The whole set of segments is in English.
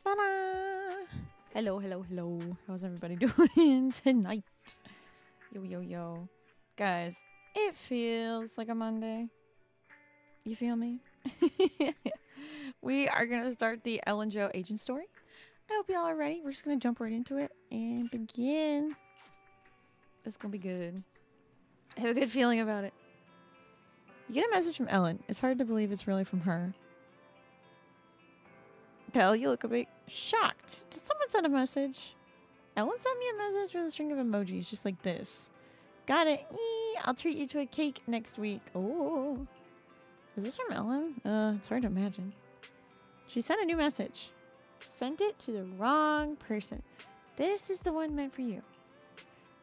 Ta-da! Hello, hello, hello. How's everybody doing tonight? Yo, yo, yo. Guys, it feels like a Monday. You feel me? We are going to start the Ellen Joe agent story. I hope y'all are ready. We're just going to jump right into it and begin. It's going to be good. I have a good feeling about it. You get a message from Ellen. It's hard to believe it's really from her. Belle, you look a bit shocked. Did someone send a message? Ellen sent me a message with a string of emojis just like this. Got it. I'll treat you to a cake next week. Oh. Is this from Ellen? It's hard to imagine. She sent a new message. Sent it to the wrong person. This is the one meant for you.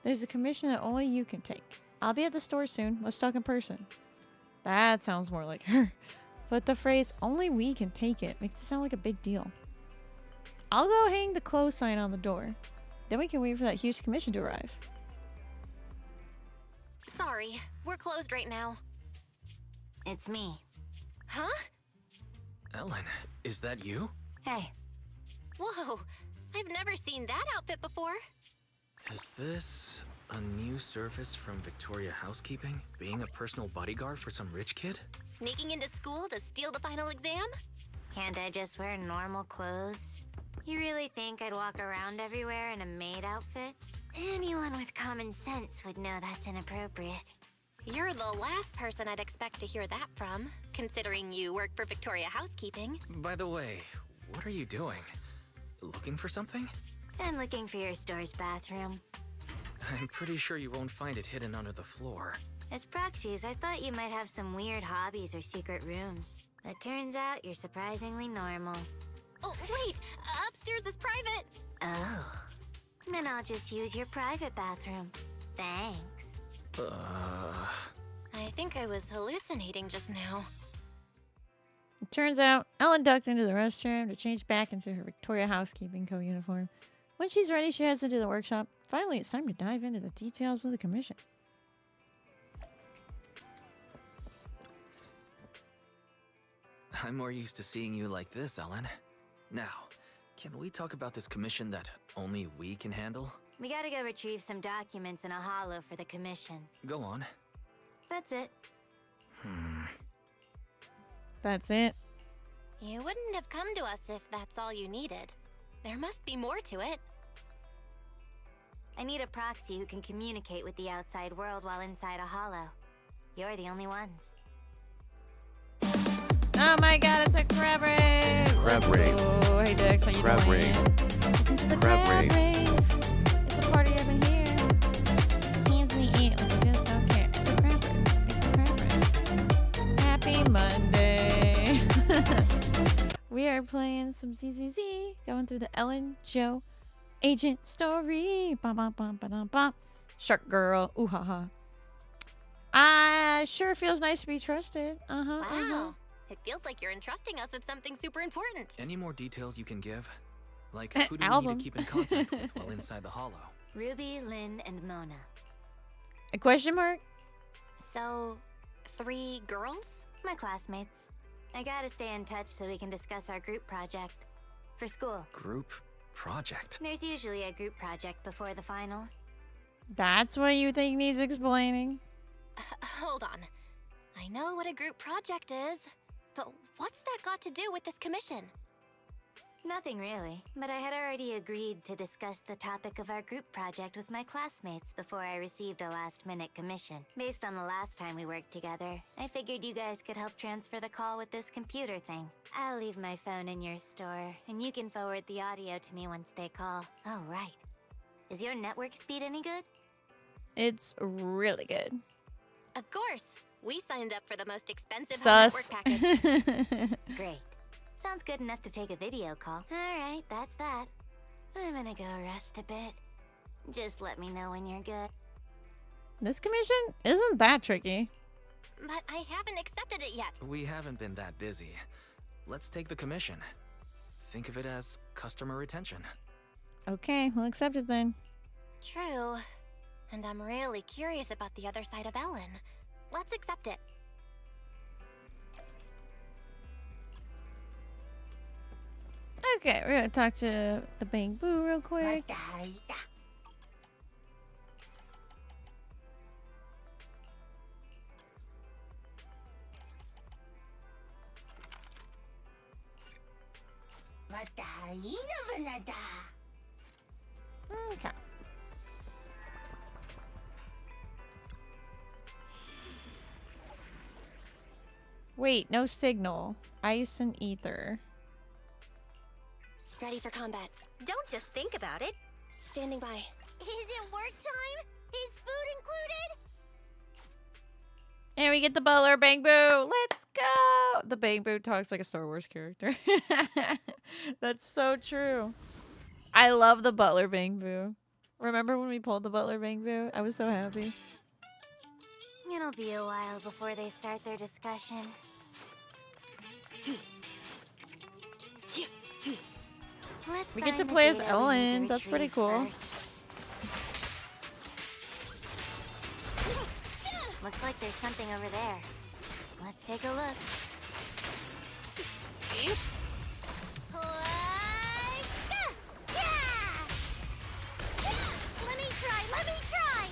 There's a commission that only you can take. I'll be at the store soon. Let's talk in person. That sounds more like her. But the phrase, only we can take it, makes it sound like a big deal. I'll go hang the close sign on the door. Then we can wait for that huge commission to arrive. Sorry, we're closed right now. It's me. Huh? Ellen, is that you? Hey, Whoa, I've never seen that outfit before. Is this a new service from Victoria Housekeeping? Being a personal bodyguard for some rich kid? Sneaking into school to steal the final exam? can't I just wear normal clothes? You really think I'd walk around everywhere in a maid outfit? Anyone with common sense would know that's inappropriate. You're the last person I'd expect to hear that from, considering you work for Victoria Housekeeping. By the way, what are you doing? Looking for something? I'm looking for your store's bathroom. I'm pretty sure you won't find it hidden under the floor. As proxies, I thought you might have some weird hobbies or secret rooms. But turns out you're surprisingly normal. Oh, wait! Upstairs is private! Oh. Then I'll just use your private bathroom. Thanks. I think I was hallucinating just now. It turns out, Ellen ducked into the restroom to change back into her Victoria Housekeeping co-uniform. When she's ready, she heads into the workshop. Finally, it's time to dive into the details of the commission. I'm more used to seeing you like this, Ellen. Now, can we talk about this commission that only we can handle? We gotta go retrieve some documents in a hollow for the commission. Go on. That's it. That's it. You wouldn't have come to us if that's all you needed. There must be more to it. I need a proxy who can communicate with the outside world while inside a hollow. You're the only ones. Oh my god, it's a crab rave! Crab rave. Oh, hey Dex, how you Crab doing? rave. Welcome to the Crab crab rave. It's a party over here. Hands in the air like you just don't care. It's a crab rave. It's a crab rave. Happy Monday. We are playing some ZZZ, going through the Ellen Joe agent story. Bum, bum, bum, ba-dum, bum. Shark girl. Ooh ha ha. Sure feels nice to be trusted. Wow. It feels like you're entrusting us with something super important. Any more details you can give? Like, who do we Album. need to keep in contact with while inside the hollow? Ruby, Lynn, and Mona. A question mark? So, 3 girls? My classmates. I gotta stay in touch so we can discuss our group project. For school. Group project. There's usually a group project before the finals. That's what you think needs explaining? Hold on. I know what a group project is, but what's that got to do with this commission? Nothing really, but I had already agreed to discuss the topic of our group project with my classmates before I received a last-minute commission. Based on the last time we worked together, I figured you guys could help transfer the call with this computer thing. I'll leave my phone in your store, and you can forward the audio to me once they call. Oh, right. Is your network speed any good? It's really good. Of course. We signed up for the most expensive Sus. network package. Great. Sounds good enough to take a video call. Alright, that's that. I'm gonna go rest a bit. Just let me know when you're good. This commission isn't that tricky. But I haven't accepted it yet. We haven't been that busy. Let's take the commission. Think of it as customer retention. Okay, we'll accept it then. True. And I'm really curious about the other side of Ellen. Let's accept it. Okay, we're gonna talk to the Bang Boo real quick. Okay. Wait, no signal. Ice and ether. Ready for combat. Don't just think about it. Standing by. Is it work time? Is food included? And we get the butler, Bang Boo. Let's go. The Bang Boo talks like a Star Wars character. That's so true. I love the butler, Bang Boo. Remember when we pulled the butler, Bang Boo? I was so happy. It'll be a while before they start their discussion. Let's We get to find the play as data we need to Ellen. That's pretty retrieve cool. first. Looks like there's something over there. Let's take a look. Let me try!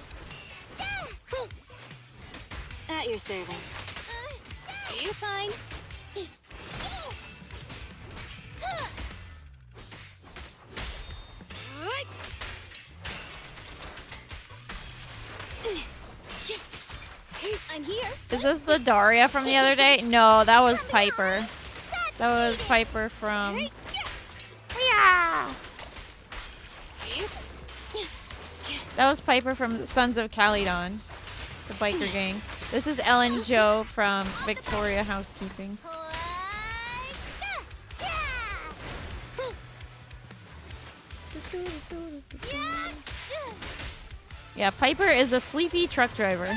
At your service. You're fine. I'm here. Is this the Daria from the other day? No, that was Piper. That was Piper from... Yeah. That was Piper from Sons of Calydon, the biker gang. This is Ellen Joe from Victoria Housekeeping. Yeah, Piper is a sleepy truck driver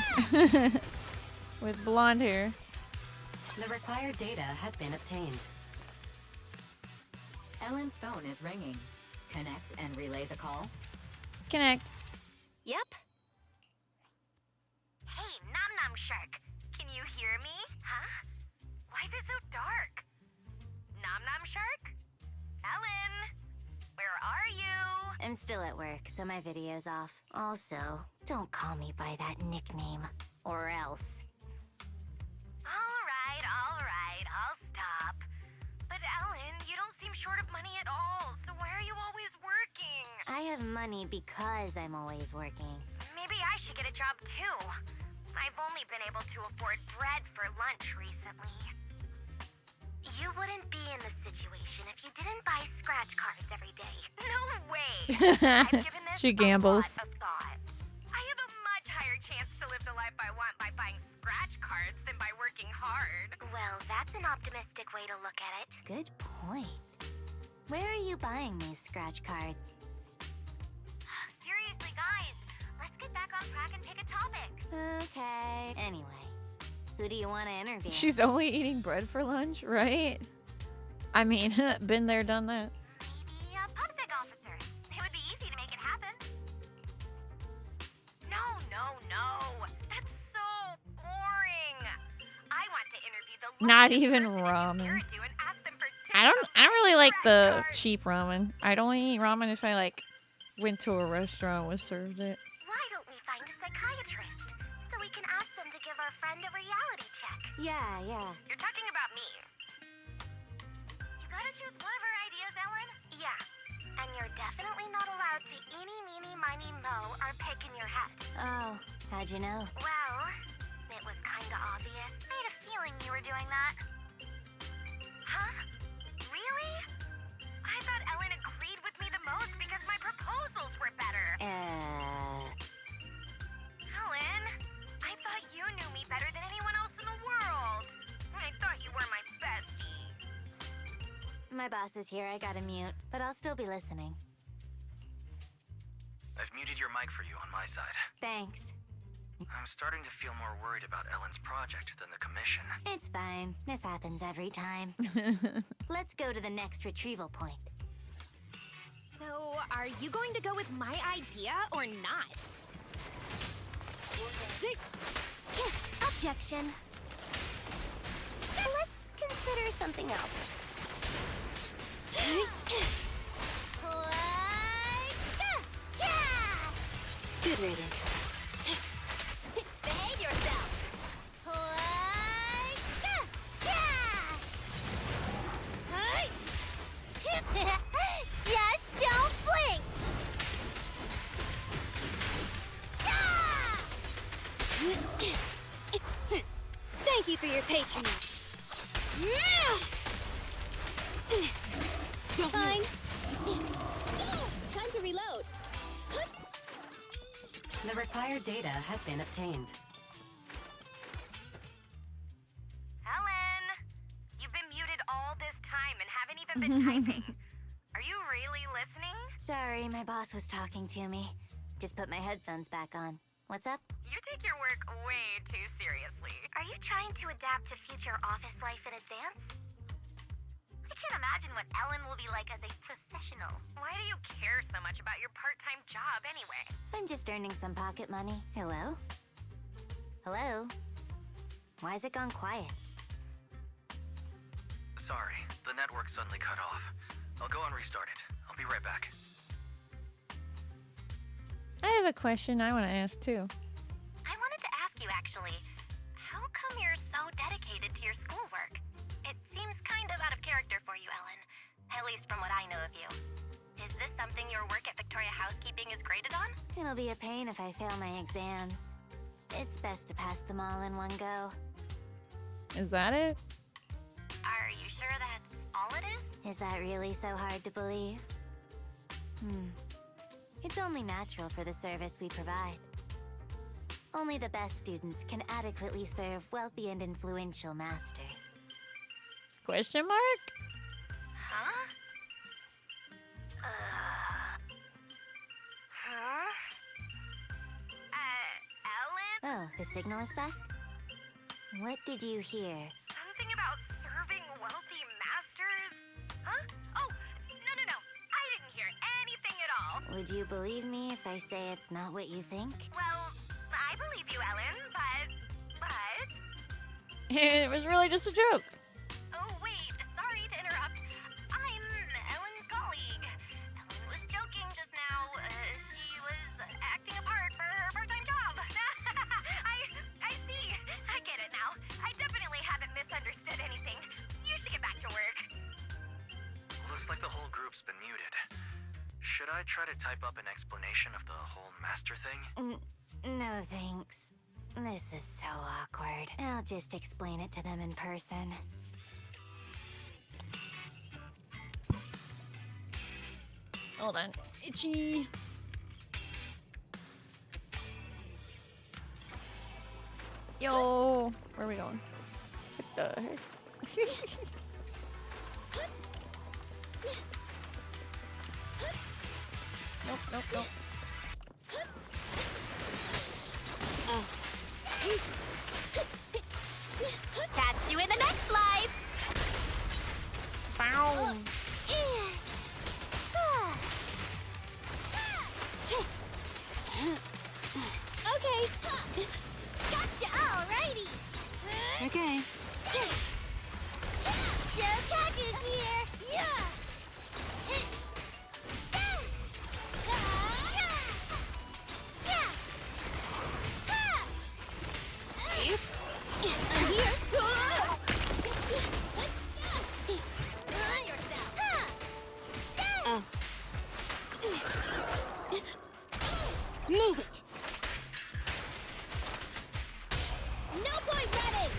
with blonde hair. The required data has been obtained. Ellen's phone is ringing. Connect and relay the call. Connect. Yep. Hey, Nom Nom Shark. Can you hear me? Huh? Why is it so dark? Nom Nom Shark? Ellen? Where are you? I'm still at work, so my video's off. Also, don't call me by that nickname, or else. All right, I'll stop. But Ellen, you don't seem short of money at all, so why are you always working? I have money because I'm always working. Maybe I should get a job too. I've only been able to afford bread for lunch recently. You wouldn't be in this situation if you didn't buy scratch cards every day. No way! I've given this She gambles. a lot of thought. I have a much higher chance to live the life I want by buying scratch cards than by working hard. Well, that's an optimistic way to look at it. Good point. Where are you buying these scratch cards? Seriously, guys, let's get back on track and pick a topic. Okay. Anyway, who do you want to interview? She's only eating bread for lunch, right? I mean, been there, done that. Maybe a PubSec officer. It would be easy to make it happen. No. That's so boring. I want to interview the Not luckiest even person in ramen. Ukirudu and ask them for tips I on don't really like scratch the cards. cheap ramen. I'd only eat ramen if I like went to a restaurant and was served it. Why don't we find a psychiatrist so we can ask them to give our friend a reality check? Yeah. You're talking about me. You gotta choose one of our ideas, Ellen. Yeah. And you're definitely not allowed to eeny, meeny, miny, moe our pick in your head. Oh, how'd you know? Well, it was kinda obvious. I had a feeling you were doing that. Huh? Really? I thought Ellen agreed with me the most because my proposals were better. Ellen, I thought you knew me better than anyone else in the world. I thought you were my bestie. My boss is here. I gotta mute, but I'll still be listening. I've muted your mic for you on my side. Thanks. I'm starting to feel more worried about Ellen's project than the commission. It's fine. This happens every time. Let's go to the next retrieval point. So, are you going to go with my idea or not? Objection. Let's consider something else. Good riddance. Behave yourself! Just don't blink! Thank you for your patronage. Fine. Time to reload. The required data has been obtained. Ellen! You've been muted all this time and haven't even been typing. Are you really listening? Sorry, my boss was talking to me. Just put my headphones back on. What's up? You take your work way too seriously. Are you trying to adapt to future office life in advance? I can't imagine what Ellen will be like as a professional. Why do you care so much about your part-time job anyway? I'm just earning some pocket money. Hello? Hello? Why has it gone quiet? Sorry, the network suddenly cut off. I'll go and restart it. I'll be right back. I have a question I want to ask too. I wanted to ask you actually, how come you're so dedicated to your schoolwork? It seems kind of out of character for you, Ellen. At least from what I know of you. Is this something your work at Victoria Housekeeping is graded on? It'll be a pain if I fail my exams. It's best to pass them all in one go. Is that it? Are you sure that's all it is? Is that really so hard to believe? It's only natural for the service we provide. Only the best students can adequately serve wealthy and influential masters. Question mark? Huh? Huh? Ellen? Oh, the signal is back? What did you hear? Something about serving wealthy masters? Huh? Oh, no. I didn't hear anything at all. Would you believe me if I say it's not what you think? Well, I believe you, Ellen, but... It was really just a joke. Oh, wait, sorry to interrupt. I'm Ellen's colleague. Ellen was joking just now. She was acting a part for her part-time job. I see. I get it now. I definitely haven't misunderstood anything. You should get back to work. Looks like the whole group's been muted. Should I try to type up an explanation of the whole master thing? No, thanks. This is so awkward. I'll just explain it to them in person. Hold on. Itchy. Yo. Where are we going? What the heck? Nope. Catch you in the next life! Bow. Okay. Gotcha, alrighty! Okay. Yokaku's here! Yeah! I'm here! Oh. Move it! No point running!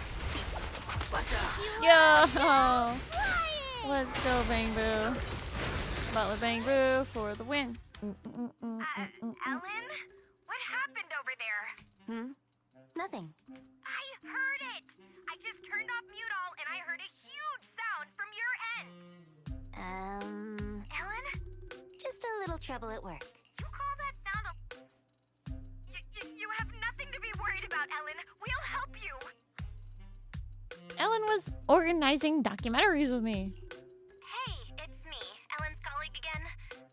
Yo. Let's go, Bang Boo. Butler Bang Boo for the win. Ellen? What happened over there? Nothing. I heard it! I just turned off mute all and I heard a huge sound from your end. Ellen? Just a little trouble at work. You call that sound a... You have nothing to be worried about, Ellen. We'll help you. Ellen was organizing documentaries with me. Hey, it's me, Ellen's colleague again.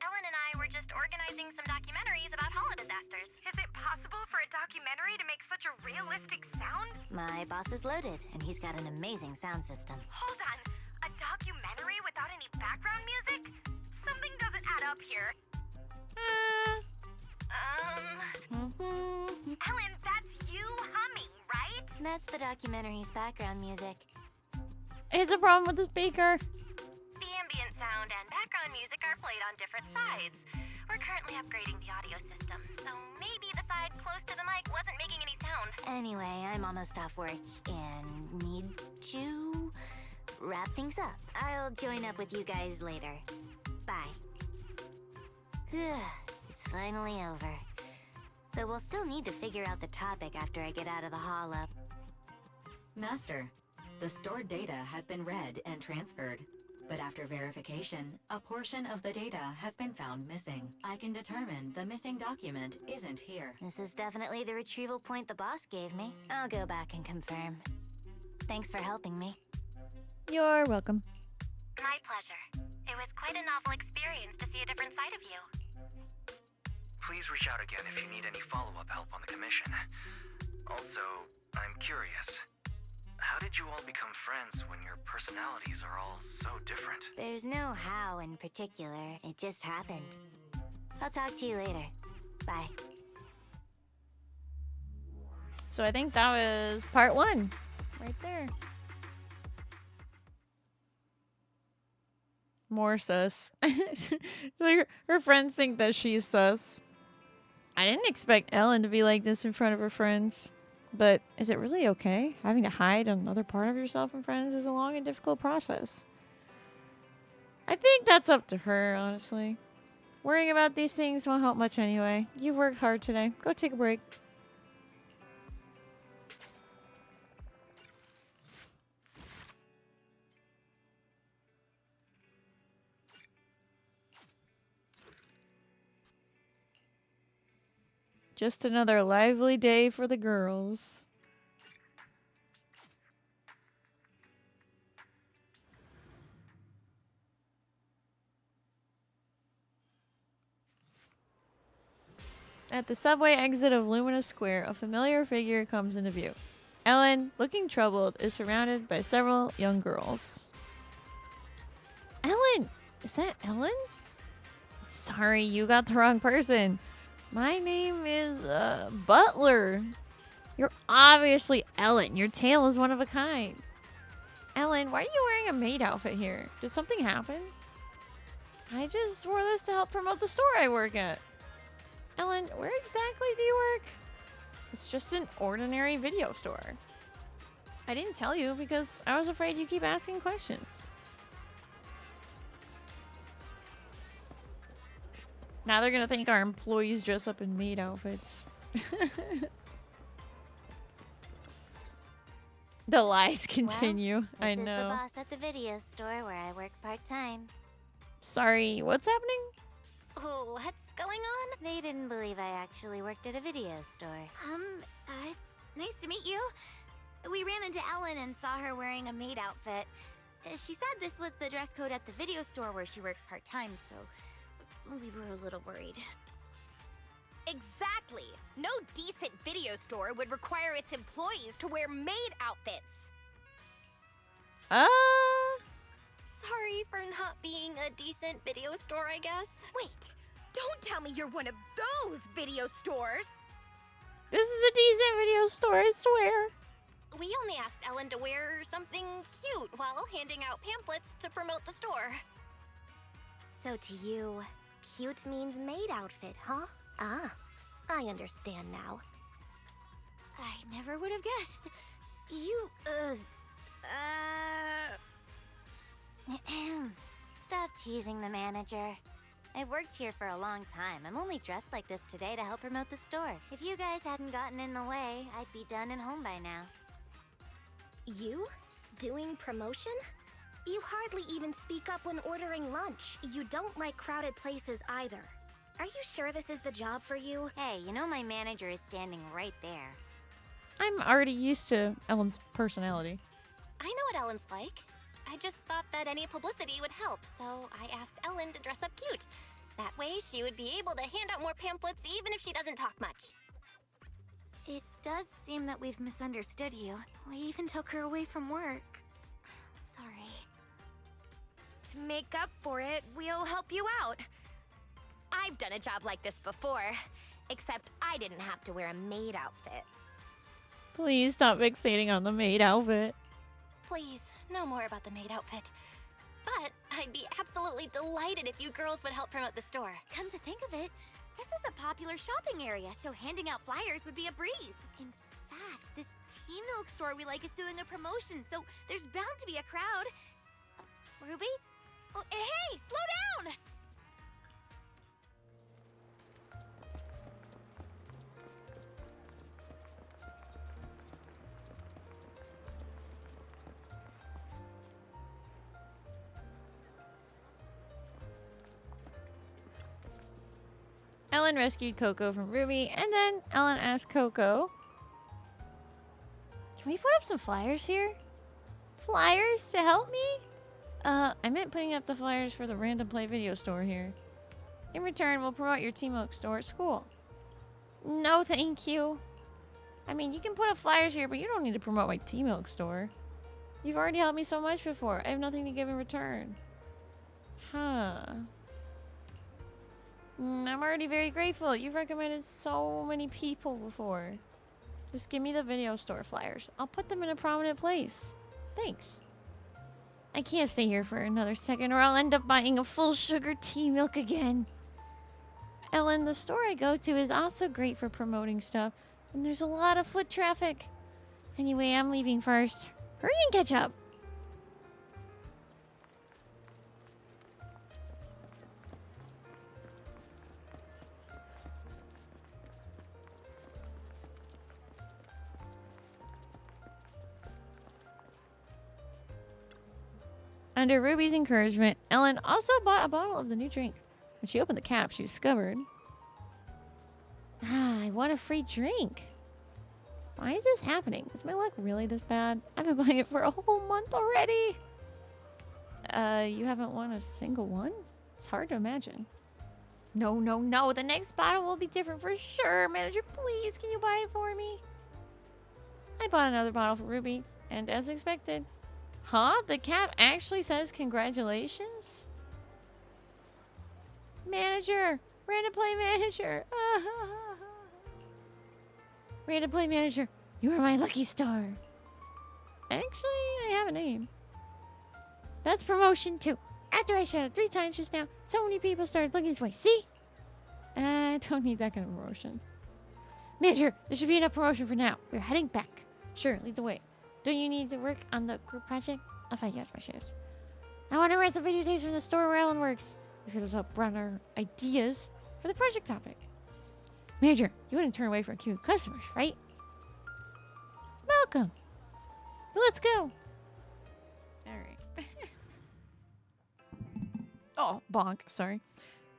Ellen and I were just organizing some documentaries about holo disasters. Is it possible for a documentary to make such a realistic sound? My boss is loaded, and he's got an amazing sound system. Hold on. A documentary without any background music? That's the documentary's background music. It's a problem with the speaker. The ambient sound and background music are played on different sides. We're currently upgrading the audio system, so maybe the side close to the mic wasn't making any sound. Anyway, I'm almost off work and need to wrap things up. I'll join up with you guys later. Bye. It's finally over. Though we'll still need to figure out the topic after I get out of the holo. Master, the stored data has been read and transferred. But after verification, a portion of the data has been found missing. I can determine the missing document isn't here. This is definitely the retrieval point the boss gave me. I'll go back and confirm. Thanks for helping me. You're welcome. My pleasure. It was quite a novel experience to see a different side of you. Please reach out again if you need any follow-up help on the commission. Also, I'm curious. How did you all become friends when your personalities are all so different? There's no how in particular. It just happened. I'll talk to you later. Bye. So I think that was part 1. Right there. More sus. Like her friends think that she's sus. I didn't expect Ellen to be like this in front of her friends. But is it really okay? Having to hide another part of yourself from friends is a long and difficult process. I think that's up to her, honestly. Worrying about these things won't help much anyway. You worked hard today. Go take a break. Just another lively day for the girls. At the subway exit of Luminous Square, a familiar figure comes into view. Ellen, looking troubled, is surrounded by several young girls. Ellen! Is that Ellen? Sorry, you got the wrong person. My name is, Butler. You're obviously Ellen. Your tail is one of a kind. Ellen, why are you wearing a maid outfit here? Did something happen? I just wore this to help promote the store I work at. Ellen, where exactly do you work? It's just an ordinary video store. I didn't tell you because I was afraid you keep asking questions. Now they're gonna think our employees dress up in maid outfits. The lies continue. Well, I this is the know. boss at the video store where I work part-time. Sorry, what's happening? Oh, what's going on? They didn't believe I actually worked at a video store. It's nice to meet you. We ran into Ellen and saw her wearing a maid outfit. She said this was the dress code at the video store where she works part-time, so we were a little worried. Exactly! No decent video store would require its employees to wear maid outfits. Sorry for not being a decent video store, I guess. Wait, don't tell me you're one of those video stores! This is a decent video store, I swear. We only asked Ellen to wear something cute while handing out pamphlets to promote the store. So to you, cute means maid outfit, huh? Ah, I understand now. I never would have guessed. You, Stop teasing the manager. I've worked here for a long time. I'm only dressed like this today to help promote the store. If you guys hadn't gotten in the way, I'd be done and home by now. You? Doing promotion? You hardly even speak up when ordering lunch. You don't like crowded places either. Are you sure this is the job for you? Hey, you know my manager is standing right there. I'm already used to Ellen's personality. I know what Ellen's like. I just thought that any publicity would help, so I asked Ellen to dress up cute. That way she would be able to hand out more pamphlets even if she doesn't talk much. It does seem that we've misunderstood you. We even took her away from work. Sorry. To make up for it, we'll help you out. I've done a job like this before, except I didn't have to wear a maid outfit. Please stop fixating on the maid outfit. Please, no more about the maid outfit. But I'd be absolutely delighted if you girls would help promote the store. Come to think of it, this is a popular shopping area, so handing out flyers would be a breeze. In fact, this tea milk store we like is doing a promotion, so there's bound to be a crowd. Ruby? Oh, hey, slow down! Ellen rescued Coco from Ruby, and then Ellen asked Coco, "Can we put up some flyers here? Flyers to help me?" I meant putting up the flyers for the Random Play video store here. In return, we'll promote your Tea Milk store at school. No, thank you. I mean, you can put up flyers here, but you don't need to promote my Tea Milk store. You've already helped me so much before. I have nothing to give in return. Huh. I'm already very grateful. You've recommended so many people before. Just give me the video store flyers. I'll put them in a prominent place. Thanks. I can't stay here for another second or I'll end up buying a full sugar tea milk again. Ellen, the store I go to is also great for promoting stuff, and there's a lot of foot traffic. Anyway, I'm leaving first. Hurry and catch up. Under Ruby's encouragement, Ellen also bought a bottle of the new drink. When she opened the cap, she discovered... I want a free drink. Why is this happening? Is my luck really this bad? I've been buying it for a whole month already. You haven't won a single one? It's hard to imagine. No, no, no. The next bottle will be different for sure. Manager, please, can you buy it for me? I bought another bottle for Ruby, and as expected... Huh? The cap actually says congratulations? Manager! Random Play Manager! Random Play Manager, you are my lucky star. Actually, I have a name. That's promotion 2. After I shouted 3 times just now, so many people started looking this way. See? I don't need that kind of promotion. Manager, there should be enough promotion for now. We're heading back. Sure, lead the way. Don't you need to work on the group project? I'll find you after my shift. I want to rent some videotapes from the store where Ellen works. This could help run our ideas for the project topic. Manager, you wouldn't turn away from cute customers, right? Welcome. Let's go. Alright. Oh, bonk. Sorry.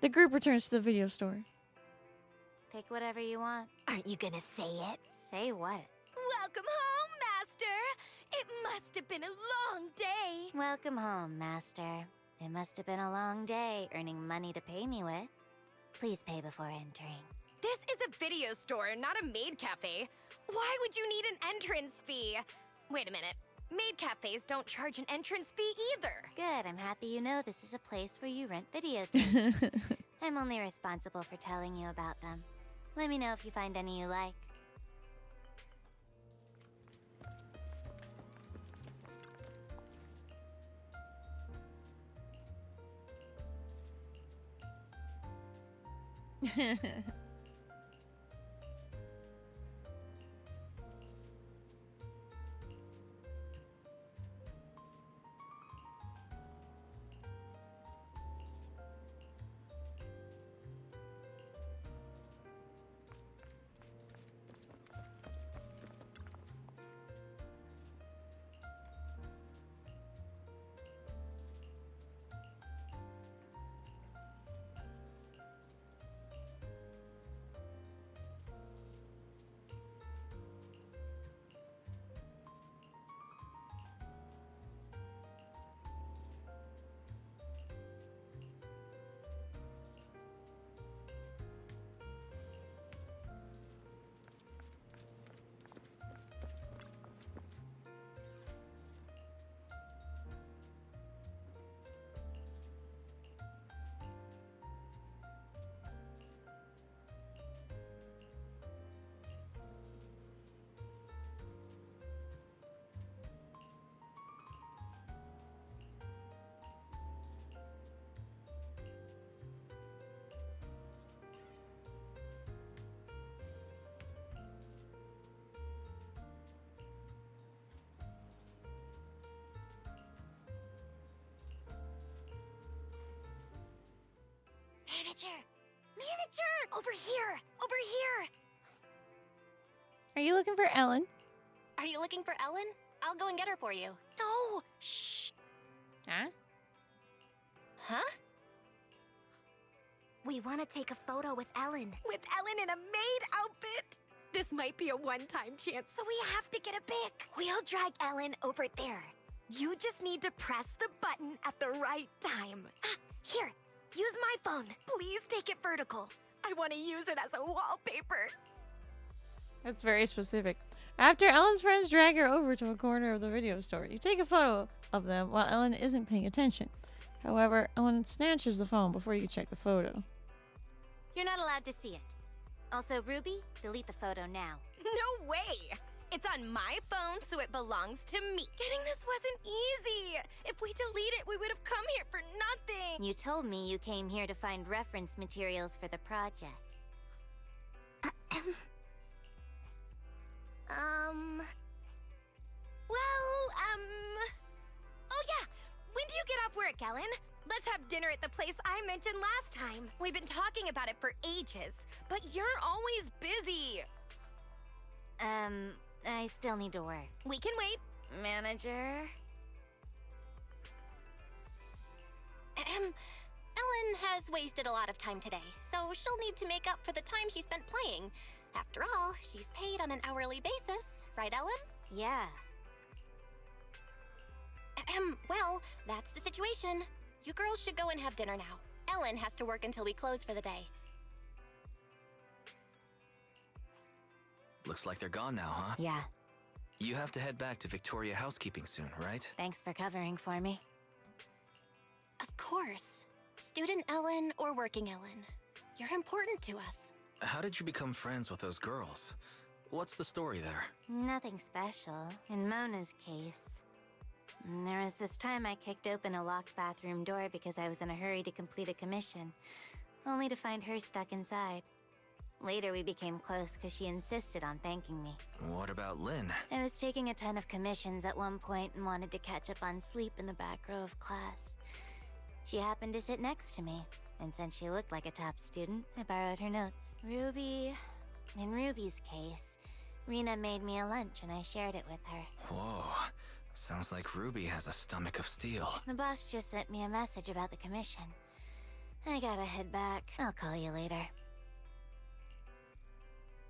The group returns to the video store. Pick whatever you want. Aren't you gonna say it? Say what? Welcome home, Master! It must have been a long day. Welcome home, Master. It must have been a long day earning money to pay me with. Please pay before entering. This is a video store, not a maid cafe. Why would you need an entrance fee? Wait a minute. Maid cafes don't charge an entrance fee either. Good, I'm happy you know this is a place where you rent videotapes. I'm only responsible for telling you about them. Let me know if you find any you like. Manager! Manager! Over here! Over here! Are you looking for Ellen? Are you looking for Ellen? I'll go and get her for you. No! Shh! Huh? Huh? We want to take a photo with Ellen. With Ellen in a maid outfit? This might be a one-time chance, so we have to get a pic. We'll drag Ellen over there. You just need to press the button at the right time. Ah, here, use my phone. Please take it vertical. I want to use it as a wallpaper. That's very specific. After Ellen's friends drag her over to a corner of the video store, you take a photo of them while Ellen isn't paying attention. However, Ellen snatches the phone before you can check the photo. You're not allowed to see it. Also, Ruby, delete the photo now. No way! It's on my phone, so it belongs to me. Getting this wasn't easy. If we delete it, we would have come here for nothing. You told me you came here to find reference materials for the project. Oh yeah, when do you get off work, Ellen? Let's have dinner at the place I mentioned last time. We've been talking about it for ages, but you're always busy. I still need to work. We can wait. Manager? Ellen has wasted a lot of time today, so she'll need to make up for the time she spent playing. After all, she's paid on an hourly basis, right, Ellen? Yeah. Well, that's the situation. You girls should go and have dinner now. Ellen has to work until we close for the day. Looks like they're gone now, huh? Yeah. You have to head back to Victoria Housekeeping soon, right? Thanks for covering for me. Of course. Student Ellen or working Ellen. You're important to us. How did you become friends with those girls? What's the story there? Nothing special. In Mona's case, there was this time I kicked open a locked bathroom door because I was in a hurry to complete a commission, only to find her stuck inside. Later we became close because she insisted on thanking me. What about Lynn? I was taking a ton of commissions at one point and wanted to catch up on sleep in the back row of class. She happened to sit next to me, and since she looked like a top student, I borrowed her notes. In Ruby's case, Rena made me a lunch and I shared it with her. Whoa. Sounds like Ruby has a stomach of steel. The boss just sent me a message about the commission. I gotta head back. I'll call you later.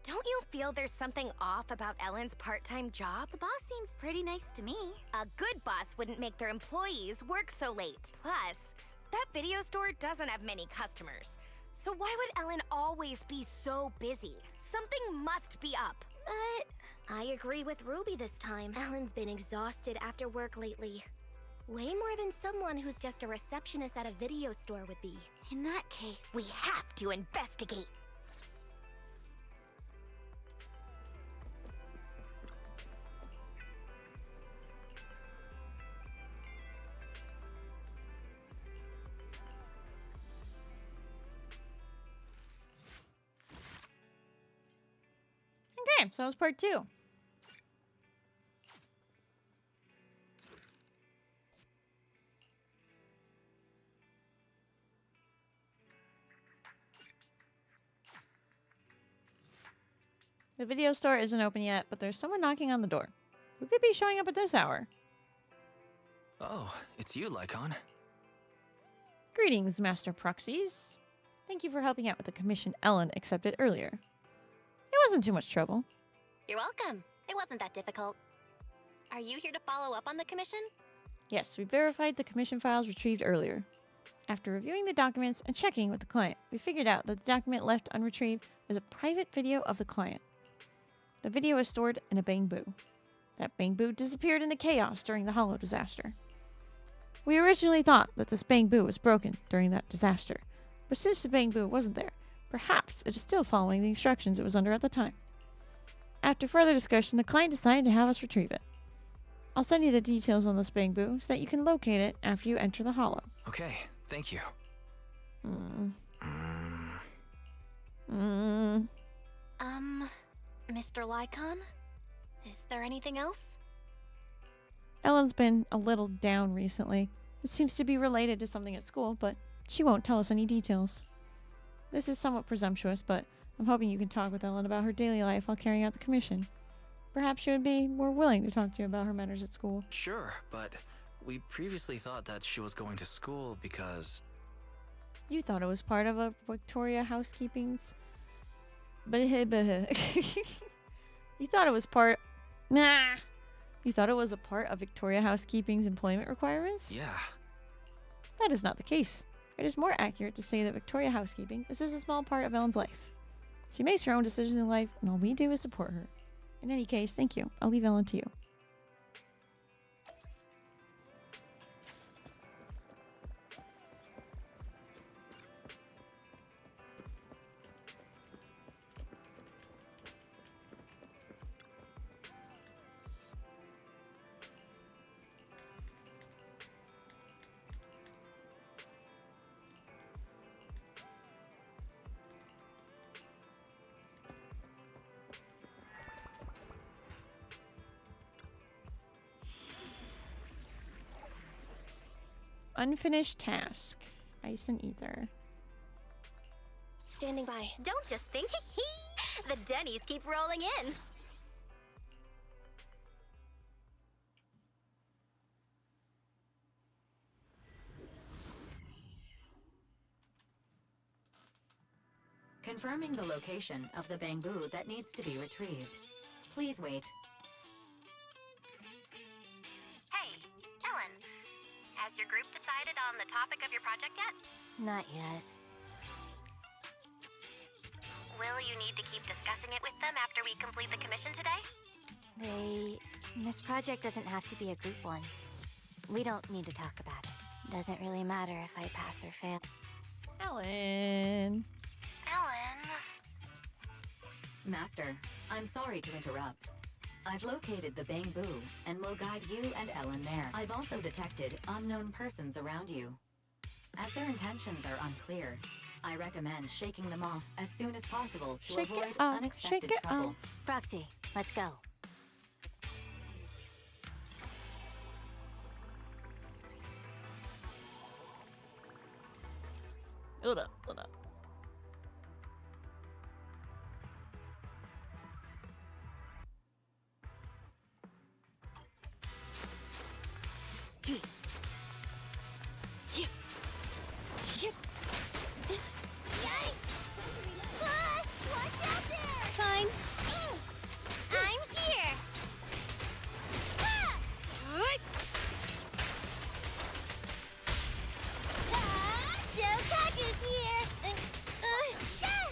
Don't you feel there's something off about Ellen's part-time job? The boss seems pretty nice to me. A good boss wouldn't make their employees work so late. Plus, that video store doesn't have many customers. So why would Ellen always be so busy? Something must be up. But I agree with Ruby this time. Ellen's been exhausted after work lately. Way more than someone who's just a receptionist at a video store would be. In that case, We have to investigate. Okay, so that was part 2. The video store isn't open yet, but there's someone knocking on the door. Who could be showing up at this hour? Oh, it's you, Lycon. Greetings, Master Proxies. Thank you for helping out with the commission Ellen accepted earlier. It wasn't too much trouble. You're welcome. It wasn't that difficult. Are you here to follow up on the commission? Yes, we verified the commission files retrieved earlier. After reviewing the documents and checking with the client, we figured out that the document left unretrieved is a private video of the client. The video is stored in a bamboo. That bamboo disappeared in the chaos during the Hollow disaster. We originally thought that this bamboo was broken during that disaster, but since the bamboo wasn't there, perhaps it is still following the instructions it was under at the time. After further discussion, the client decided to have us retrieve it. I'll send you the details on this bamboo so that you can locate it after you enter the Hollow. Okay, thank you. Mr. Lycon? Is there anything else? Ellen's been a little down recently. It seems to be related to something at school, but she won't tell us any details. This is somewhat presumptuous, but I'm hoping you can talk with Ellen about her daily life while carrying out the commission. Perhaps she would be more willing to talk to you about her matters at school. Sure, but we previously thought that she was going to school because... You thought it was part of a Victoria Housekeeping's... You thought it was part... Nah! You thought it was a part of Victoria Housekeeping's employment requirements? Yeah. That is not the case. It is more accurate to say that Victoria Housekeeping is just a small part of Ellen's life. She makes her own decisions in life, and all we do is support her. In any case, thank you. I'll leave Ellen to you. Unfinished task. Ice and ether. Standing by. Don't just think, the Denny's keep rolling in. Confirming the location of the bamboo that needs to be retrieved. Please wait. Hey, Ellen. Has your group decided on the topic of your project yet? Not yet. Will you need to keep discussing it with them after we complete the commission today? This project doesn't have to be a group one. We don't need to talk about it. Doesn't really matter if I pass or fail. Ellen. Ellen... Master, I'm sorry to interrupt. I've located the bamboo and will guide you and Ellen there. I've also detected unknown persons around you. As their intentions are unclear, I recommend shaking them off as soon as possible to Shake it avoid off, unexpected shake it trouble. off. Proxy, let's go. Hold up, hold up. Fine. I'm here. Silkaku's here.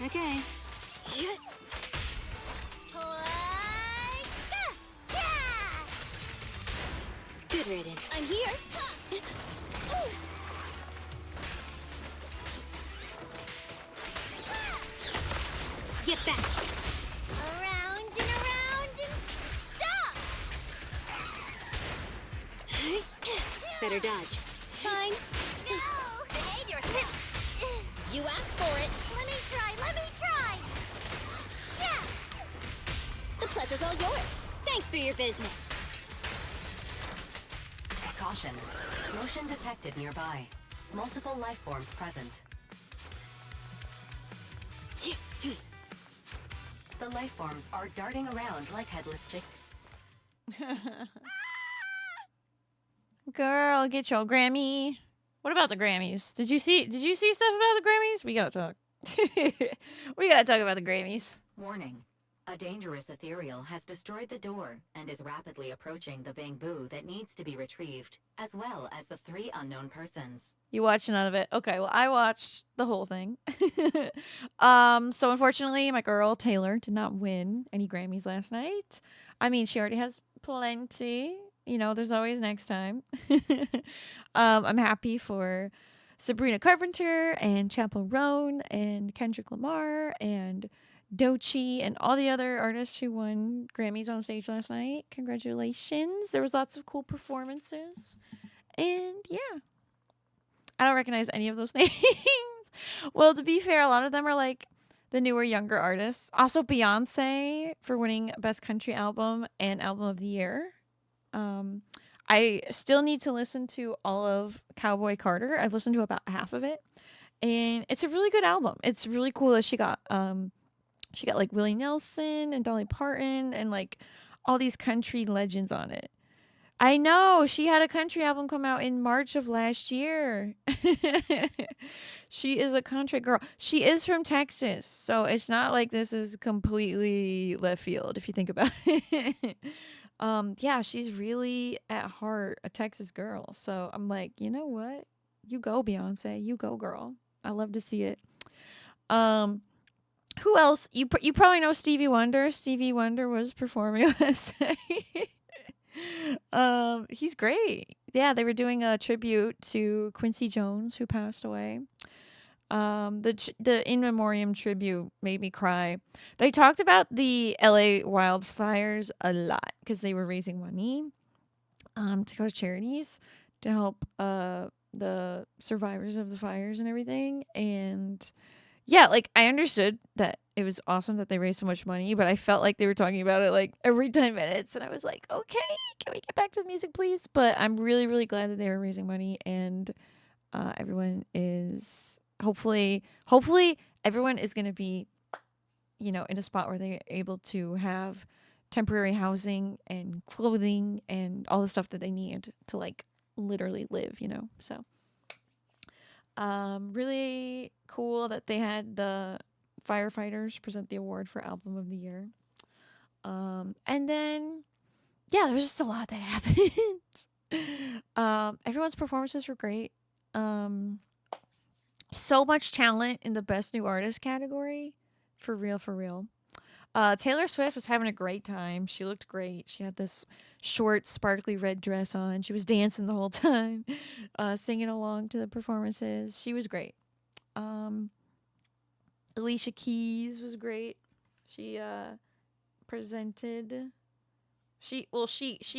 Okay. Good riddance. I'm here. Get back! Around and stop. Better dodge. Fine. Go. Behave yourself. You asked for it. Let me try. Yeah. The pleasure's all yours. Thanks for your business. Caution. Motion detected nearby. Multiple life forms present. The life forms are darting around like headless chick. Girl, get your Grammy. What about the Grammys? Did you see stuff about the Grammys? We gotta talk. We gotta talk about the Grammys. Warning. A dangerous ethereal has destroyed the door and is rapidly approaching the bamboo that needs to be retrieved, as well as the 3 unknown persons. You watched none of it. Okay, well, I watched the whole thing. So unfortunately, my girl Taylor did not win any Grammys last night. I mean, she already has plenty. You know, there's always next time. I'm happy for Sabrina Carpenter and Chappell Roan and Kendrick Lamar and Doechii and all the other artists who won Grammys on stage last night. Congratulations. There was lots of cool performances. And yeah. I don't recognize any of those names. Well, to be fair, a lot of them are like the newer, younger artists. Also Beyonce for winning Best Country Album and Album of the Year. I still need to listen to all of Cowboy Carter. I've listened to about half of it. And it's a really good album. It's really cool that she got like Willie Nelson and Dolly Parton and like all these country legends on it. I know, she had a country album come out in March of last year. She is a country girl. She is from Texas, so it's not like this is completely left field if you think about it. Yeah, she's really at heart a Texas girl. So I'm like, you know what? You go, Beyonce. You go, girl. I love to see it. Who else? You probably know Stevie Wonder. Stevie Wonder was performing last night. He's great. Yeah, they were doing a tribute to Quincy Jones, who passed away. The in memoriam tribute made me cry. They talked about the LA wildfires a lot because they were raising money to go to charities to help the survivors of the fires and everything. And yeah, like I understood that it was awesome that they raised so much money, but I felt like they were talking about it like every 10 minutes, and I was like, okay, can we get back to the music, please? But I'm really, really glad that they were raising money, and everyone is hopefully everyone is going to be, you know, in a spot where they're able to have temporary housing and clothing and all the stuff that they need to like literally live, you know. So really cool that they had the firefighters present the award for album of the year. And then yeah, there was just a lot that happened. Everyone's performances were great. So much talent in the best new artist category. For real. Taylor Swift was having a great time. She looked great. She had this short, sparkly red dress on. She was dancing the whole time, singing along to the performances. She was great. Alicia Keys was great. She presented. She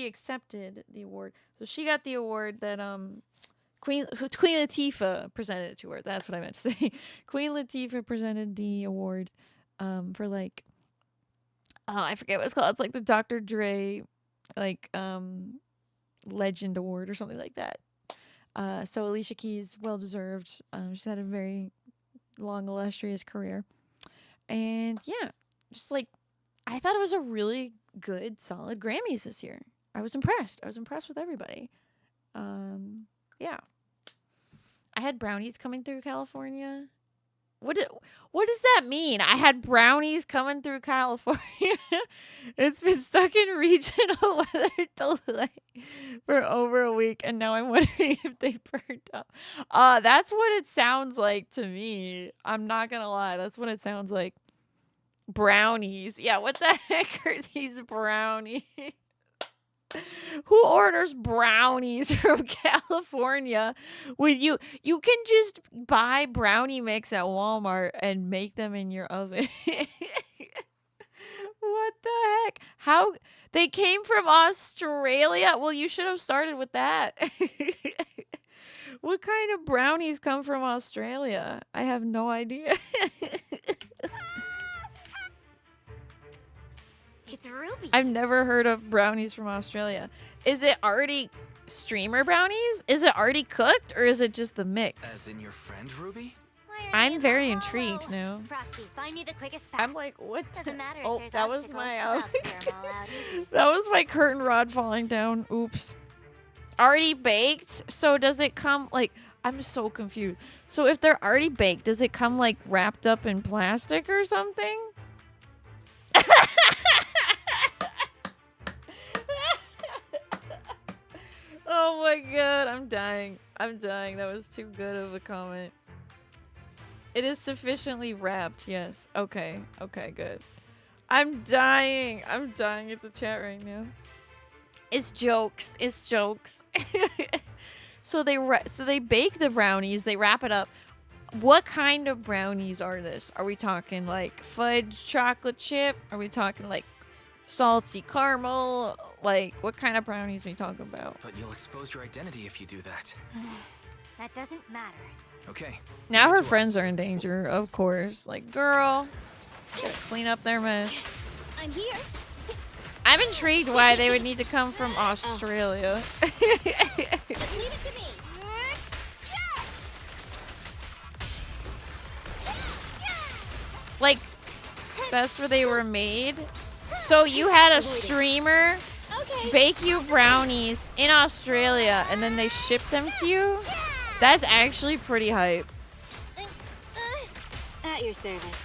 accepted the award. So she got the award that Queen Latifah presented it to her. That's what I meant to say. Queen Latifah presented the award for like, oh, I forget what it's called. It's like the Dr. Dre like legend award or something like that. So Alicia Keys, well deserved. She's had a very long, illustrious career. And yeah, just like I thought it was a really good, solid Grammys this year. I was impressed. I was impressed with everybody. Yeah. I had brownies coming through California. What does that mean? I had brownies coming through California. It's been stuck in regional weather delay for over a week, and now I'm wondering if they burned up. That's what it sounds like to me. I'm not gonna lie. That's what it sounds like. Brownies. Yeah, what the heck are these brownies? Who orders brownies from California when you can just buy brownie mix at Walmart and make them in your oven? What the heck? How they came from Australia? Well, you should have started with that. What kind of brownies come from Australia? I have no idea. It's Ruby. I've never heard of brownies from Australia. Is it already streamer brownies? Is it already cooked, or is it just the mix? As in your friend Ruby? I'm very intrigued now. Proxy, find me the quickest path. I'm like, what? Doesn't matter if Oh, there's that was obstacles, my 'cause I'll clear 'em all out easy. that was my curtain rod falling down. Oops. Already baked? So does it come like? I'm so confused. So if they're already baked, does it come like wrapped up in plastic or something? Oh my god, I'm dying. That was too good of a comment. It is sufficiently wrapped, yes. Okay, good. I'm dying at the chat right now. It's jokes. So they bake the brownies, they wrap it up. What kind of brownies are this? Are we talking like fudge chocolate chip? Are we talking like salty caramel? Like, what kind of brownies are we talking about? But you'll expose your identity if you do that. That doesn't matter. Okay. Now her friends are in danger, of course. Like, girl, gotta clean up their mess. I'm here. I'm intrigued why they would need to come from Australia. Just leave it to me. Like, that's where they were made. So you had a streamer bake you brownies in Australia and then they ship them to you? That's actually pretty hype. At your service.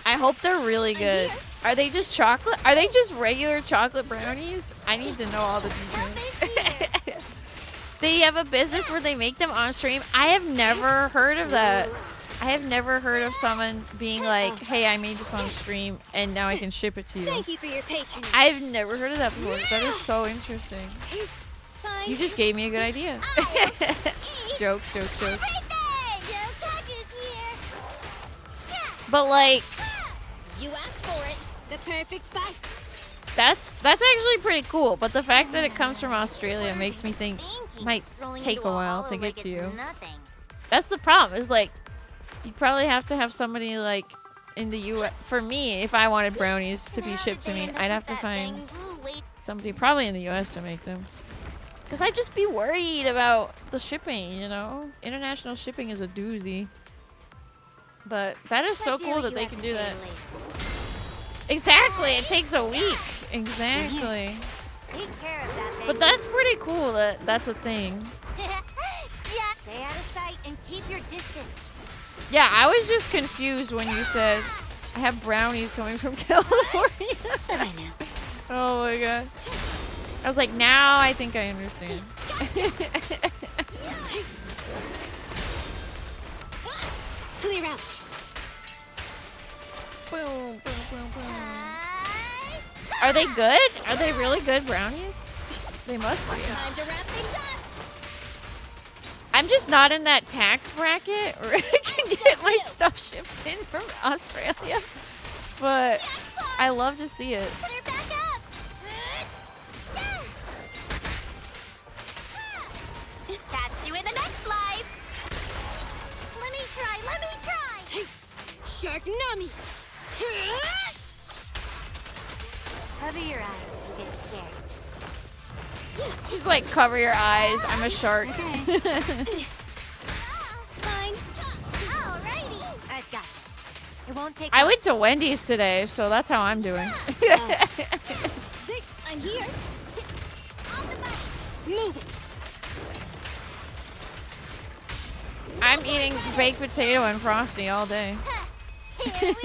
I hope they're really good. Are they just chocolate? Are they just regular chocolate brownies? I need to know all the details. They have a business where they make them on stream. I have never heard of that. I have never heard of someone being like, hey, I made this on stream and now I can ship it to you. Thank you for your patronage. I've never heard of that before. That is so interesting. You just gave me a good idea. Jokes. But like, You asked for it. The perfect bite. that's actually pretty cool. But the fact that it comes from Australia makes me think it might take a while to get to you. Nothing. That's the problem. Is like, you'd probably have to have somebody like in the U.S. For me, if I wanted brownies to be shipped to me, I'd have to find somebody probably in the U.S. to make them. Because I'd just be worried about the shipping, you know? International shipping is a doozy. But that is so cool that they can do that. Exactly, it takes a week. Exactly. Take care of that thing. But that's pretty cool that that's a thing. Stay out of sight and keep your distance. Yeah, I was just confused when you said I have brownies coming from California. I know. Oh my god. I was like, now I think I understand. Clear out. Boom, boom, boom, boom. Are they good? Are they really good brownies? They must be. Time to wrap things up. I'm just not in that tax bracket where I can get my stuff shipped in from Australia. But I love to see it. Clear back up. Catch you in the next life. Let me try. Shark Nami. Cover your eyes if you get scared. She's like, cover your eyes. I'm a shark. Fine. Alrighty. I've got this. It won't take I went to Wendy's today, so that's how I'm doing. Sick. I'm here. On the bike. Move it. I'm eating baked potato and Frosty all day. Here we go.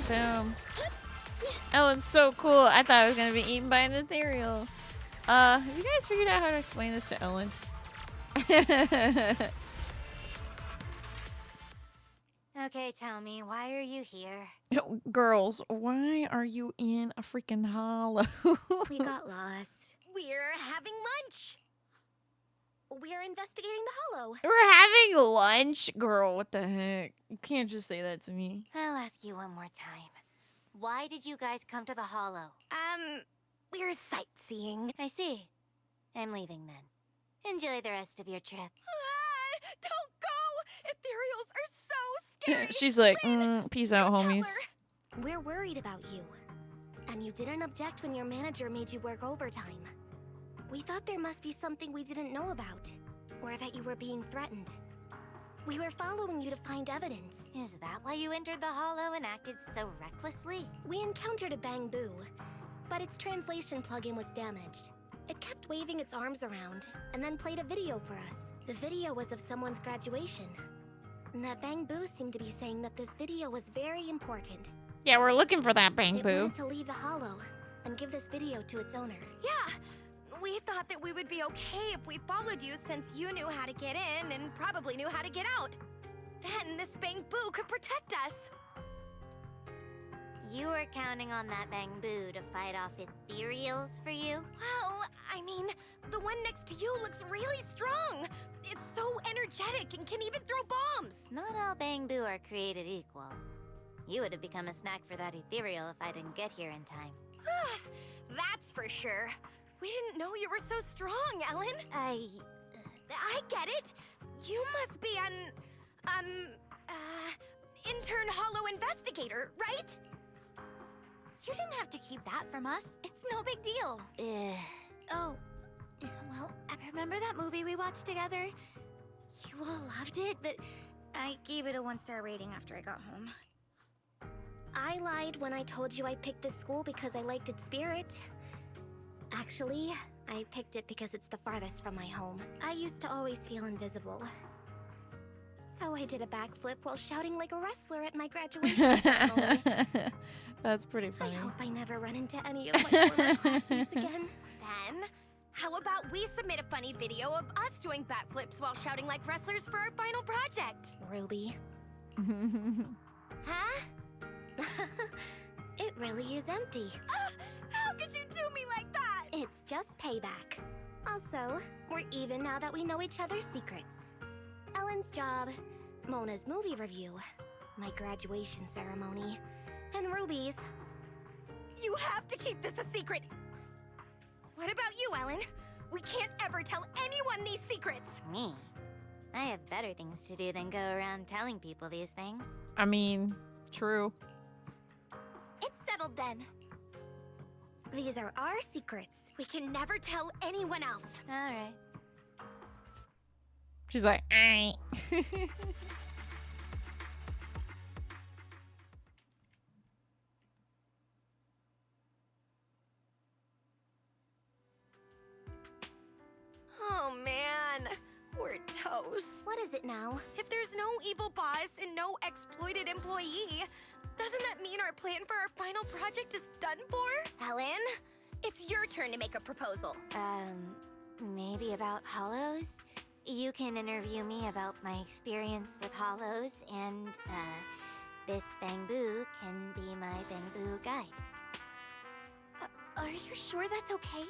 Boom. That one's so cool. I thought I was gonna be eaten by an ethereal. Have you guys figured out how to explain this to Ellen? Okay, tell me, why are you here? Girls, why are you in a freaking hollow? We got lost. We're having lunch. We're investigating the hollow. We're having lunch, girl. What the heck? You can't just say that to me. I'll ask you one more time. Why did you guys come to the Hollow? We're sightseeing. I see. I'm leaving then. Enjoy the rest of your trip. Don't go! Ethereals are so scary. She's like, peace out, homies. We're worried about you. And you didn't object when your manager made you work overtime. We thought there must be something we didn't know about. Or that you were being threatened. We were following you to find evidence. Is that why you entered the Hollow and acted so recklessly? We encountered a bamboo, but its translation plugin was damaged. It kept waving its arms around, and then played a video for us. The video was of someone's graduation. And that bamboo seemed to be saying that this video was very important. Yeah, we're looking for that It bamboo. wanted to leave the Hollow and give this video to its owner. Yeah, we thought that we would be okay if we followed you since you knew how to get in and probably knew how to get out. Then this bamboo could protect us. You were counting on that bamboo to fight off ethereals for you? Well, I mean, the one next to you looks really strong. It's so energetic and can even throw bombs. Not all bamboo are created equal. You would have become a snack for that ethereal if I didn't get here in time. That's for sure. We didn't know you were so strong, Ellen. I get it. You must be an, intern hollow investigator, right? You didn't have to keep that from us. It's no big deal. Oh, well, I remember that movie we watched together? You all loved it, but I gave it a 1-star rating after I got home. I lied when I told you I picked this school because I liked its spirit. Actually, I picked it because it's the farthest from my home. I used to always feel invisible. So I did a backflip while shouting like a wrestler at my graduation ceremony. That's pretty I funny. hope I never run into any of my former classmates again. Then, how about we submit a funny video of us doing backflips while shouting like wrestlers for our final project? Ruby. Huh? It really is empty. How could you do me like that? It's just payback. Also, we're even now that we know each other's secrets. Ellen's job, Mona's movie review, my graduation ceremony, and Ruby's. You have to keep this a secret. What about you, Ellen? We can't ever tell anyone these secrets. Me? I have better things to do than go around telling people these things. I mean, true. It's settled then. These are our secrets. We can never tell anyone else. All right. She's like, "Aight." Oh man, we're toast. What is it now? If there's no evil boss and no exploited employee, doesn't that mean our plan for our final project is done for? Ellen, it's your turn to make a proposal. Maybe about hollows? You can interview me about my experience with hollows, and, this bamboo can be my bamboo guide. Are you sure that's okay?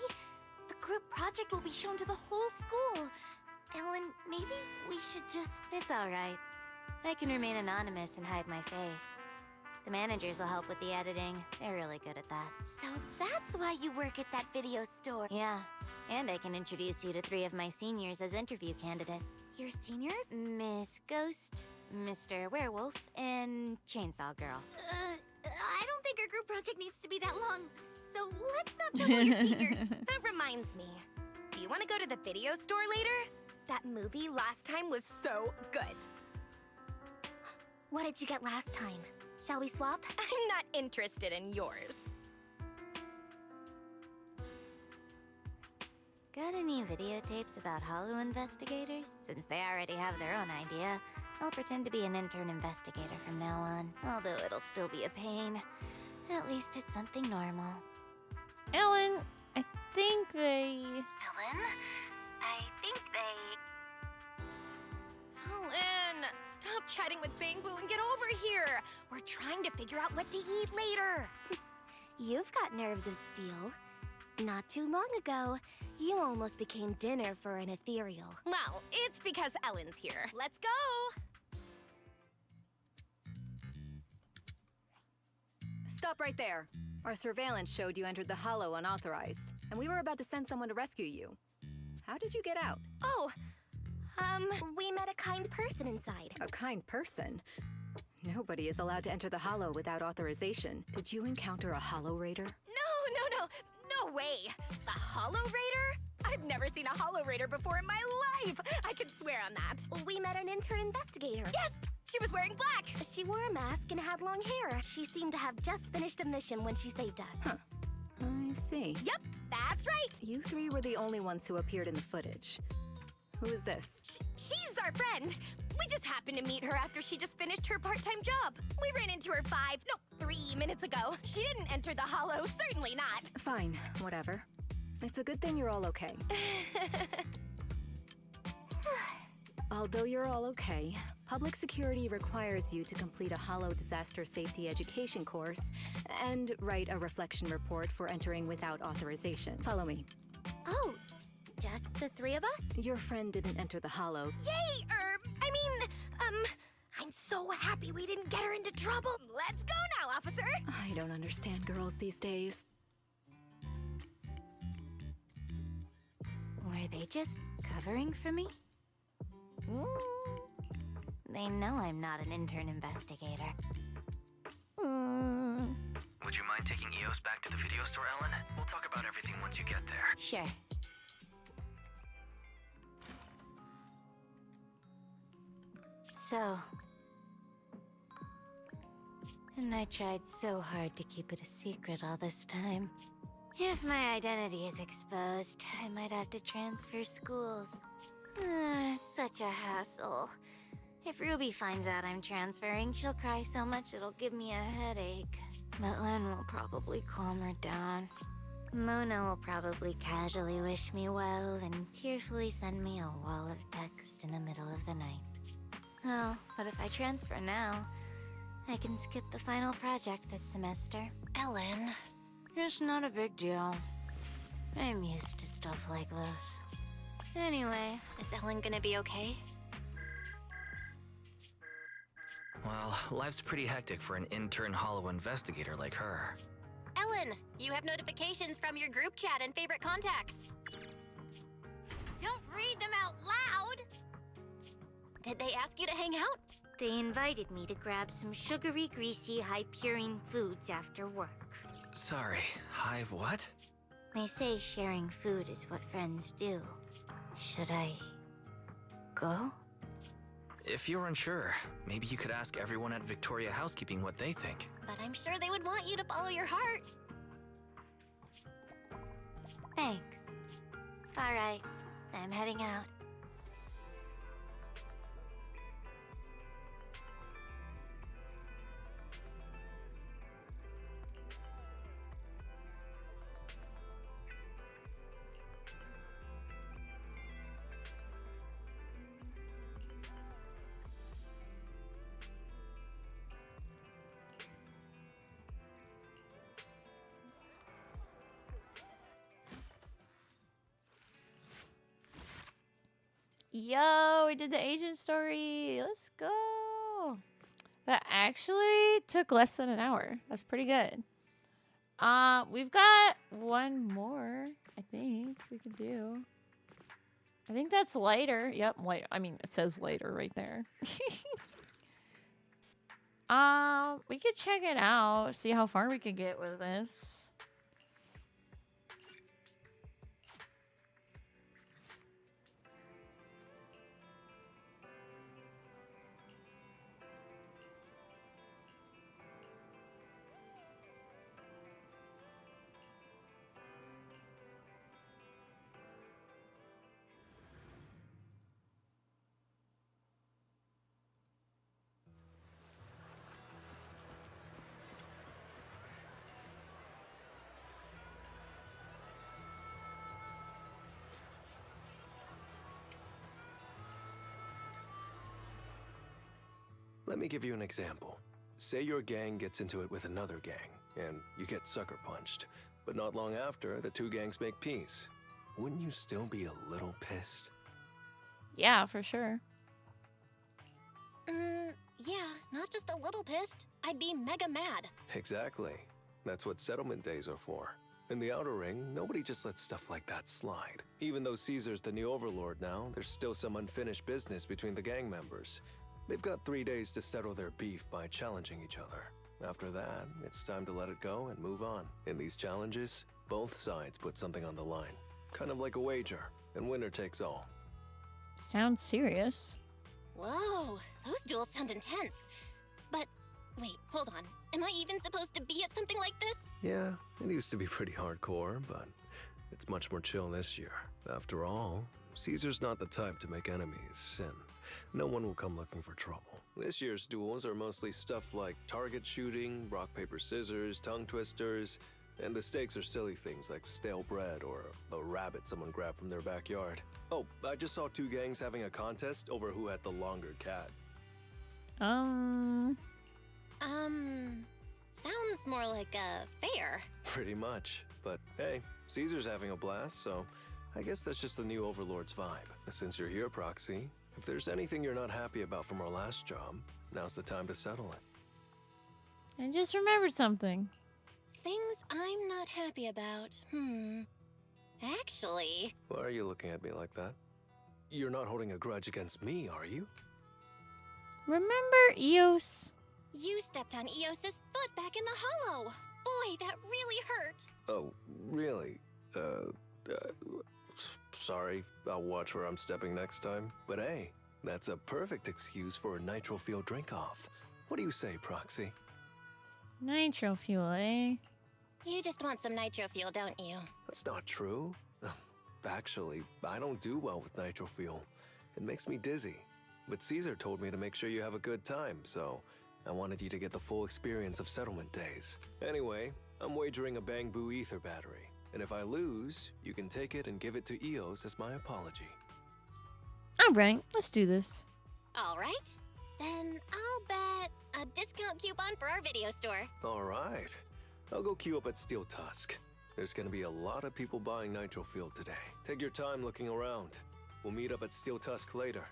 The group project will be shown to the whole school. Ellen, maybe we should just... It's alright. I can remain anonymous and hide my face. The managers will help with the editing. They're really good at that. So that's why you work at that video store. Yeah, and I can introduce you to 3 of my seniors as interview candidates. Your seniors? Miss Ghost, Mr. Werewolf, and Chainsaw Girl. I don't think our group project needs to be that long, so let's not trouble your seniors. That reminds me. Do you want to go to the video store later? That movie last time was so good. What did you get last time? Shall we swap? I'm not interested in yours. Got any videotapes about Hollow investigators? Since they already have their own idea, I'll pretend to be an intern investigator from now on. Although it'll still be a pain. At least it's something normal. Ellen, I think they... Ellen, I think they... Ellen, stop chatting with Bangbu and get over here. We're trying to figure out what to eat later. You've got nerves of steel. Not too long ago, you almost became dinner for an ethereal. Well, it's because Ellen's here. Let's go. Stop right there. Our surveillance showed you entered the Hollow unauthorized, and we were about to send someone to rescue you. How did you get out? Oh, We met a kind person inside. A kind person? Nobody is allowed to enter the Hollow without authorization. Did you encounter a Hollow Raider? no way. The Hollow Raider? I've never seen a Hollow Raider before in my life. I can swear on that. We met an intern investigator. Yes, she was wearing black. She wore a mask and had long hair. She seemed to have just finished a mission when she saved us. Huh. I see. Yep, that's right. You 3 were the only ones who appeared in the footage. Who is this? She's our friend. We just happened to meet her after she just finished her part-time job. We ran into her 3 minutes ago. She didn't enter the Hollow, certainly not. Fine, whatever. It's a good thing you're all okay. Although you're all okay, public security requires you to complete a Hollow disaster safety education course and write a reflection report for entering without authorization. Follow me. Oh, just the 3 of us? Your friend didn't enter the Hollow. Yay, I'm so happy we didn't get her into trouble. Let's go now, officer. I don't understand girls these days. Were they just covering for me? They know I'm not an intern investigator. Would you mind taking EOS back to the video store, Ellen? We'll talk about everything once you get there. Sure. so. And I tried so hard to keep it a secret all this time. If my identity is exposed, I might have to transfer schools. Such a hassle. If Ruby finds out I'm transferring, she'll cry so much it'll give me a headache. But Len will probably calm her down. Mona will probably casually wish me well and tearfully send me a wall of text in the middle of the night. Oh, but if I transfer now, I can skip the final project this semester. Ellen. It's not a big deal. I'm used to stuff like this. Anyway, Is Ellen gonna be okay? Well, life's pretty hectic for an intern hollow investigator like her. Ellen, you have notifications from your group chat and favorite contacts. Don't read them out loud! Did they ask you to hang out? they invited me to grab some sugary, greasy, high-purine foods after work. Sorry, Hive what? They say sharing food is what friends do. Should I go? If you're unsure, maybe you could ask everyone at Victoria Housekeeping what they think. But I'm sure they would want you to follow your heart. Thanks. All right, I'm heading out. Yo, we did the agent story. Let's go. That actually took less than an hour. That's pretty good. We've got one more, I think we could do. I think that's later. Yep, later. I mean, it says later right there. We could check it out, see how far we could get with this. Let me give you an example. Say your gang gets into it with another gang, and you get sucker punched. But not long after, the two gangs make peace. Wouldn't you still be a little pissed? Yeah, for sure. Yeah, not just a little pissed. I'd be mega mad. Exactly. That's what settlement days are for. In the Outer Ring, nobody just lets stuff like that slide. Even though Caesar's the new overlord now, there's still some unfinished business between the gang members. They've got 3 days to settle their beef by challenging each other. After that, it's time to let it go and move on. In these challenges, both sides put something on the line. Kind of like a wager, and winner takes all. Sounds serious. Whoa, those duels sound intense. But, wait, hold on. Am I even supposed to be at something like this? Yeah, it used to be pretty hardcore, but it's much more chill this year. After all, Caesar's not the type to make enemies, and no one will come looking for trouble. This year's duels are mostly stuff like target shooting, rock, paper, scissors, tongue twisters, and the stakes are silly things like stale bread or a rabbit someone grabbed from their backyard. Oh, I just saw 2 gangs having a contest over who had the longer cat. Sounds more like a fair. Pretty much. But hey, Caesar's having a blast, so I guess that's just the new Overlord's vibe. Since you're here, Proxy, if there's anything you're not happy about from our last job, now's the time to settle it. I just remembered something. Things I'm not happy about. Actually... Why are you looking at me like that? You're not holding a grudge against me, are you? Remember Eos? You stepped on Eos's foot back in the hollow. Boy, that really hurt. Oh, really? Sorry. I'll watch where I'm stepping next time. But hey, That's a perfect excuse for a nitro fuel drink-off. What do you say, Proxy? Nitro fuel, eh? You just want some nitro fuel, don't you? That's not true. Actually, I don't do well with nitro fuel. It makes me dizzy. But Caesar told me to make sure you have a good time, so I wanted you to get the full experience of settlement days. Anyway, I'm wagering a Bang Boo ether battery. And if I lose, you can take it and give it to Eos as my apology. Alright, let's do this. All right. Then I'll bet a discount coupon for our video store. All right. I'll go queue up at Steel Tusk. There's gonna be a lot of people buying nitro fuel today. Take your time looking around. We'll meet up at Steel Tusk later.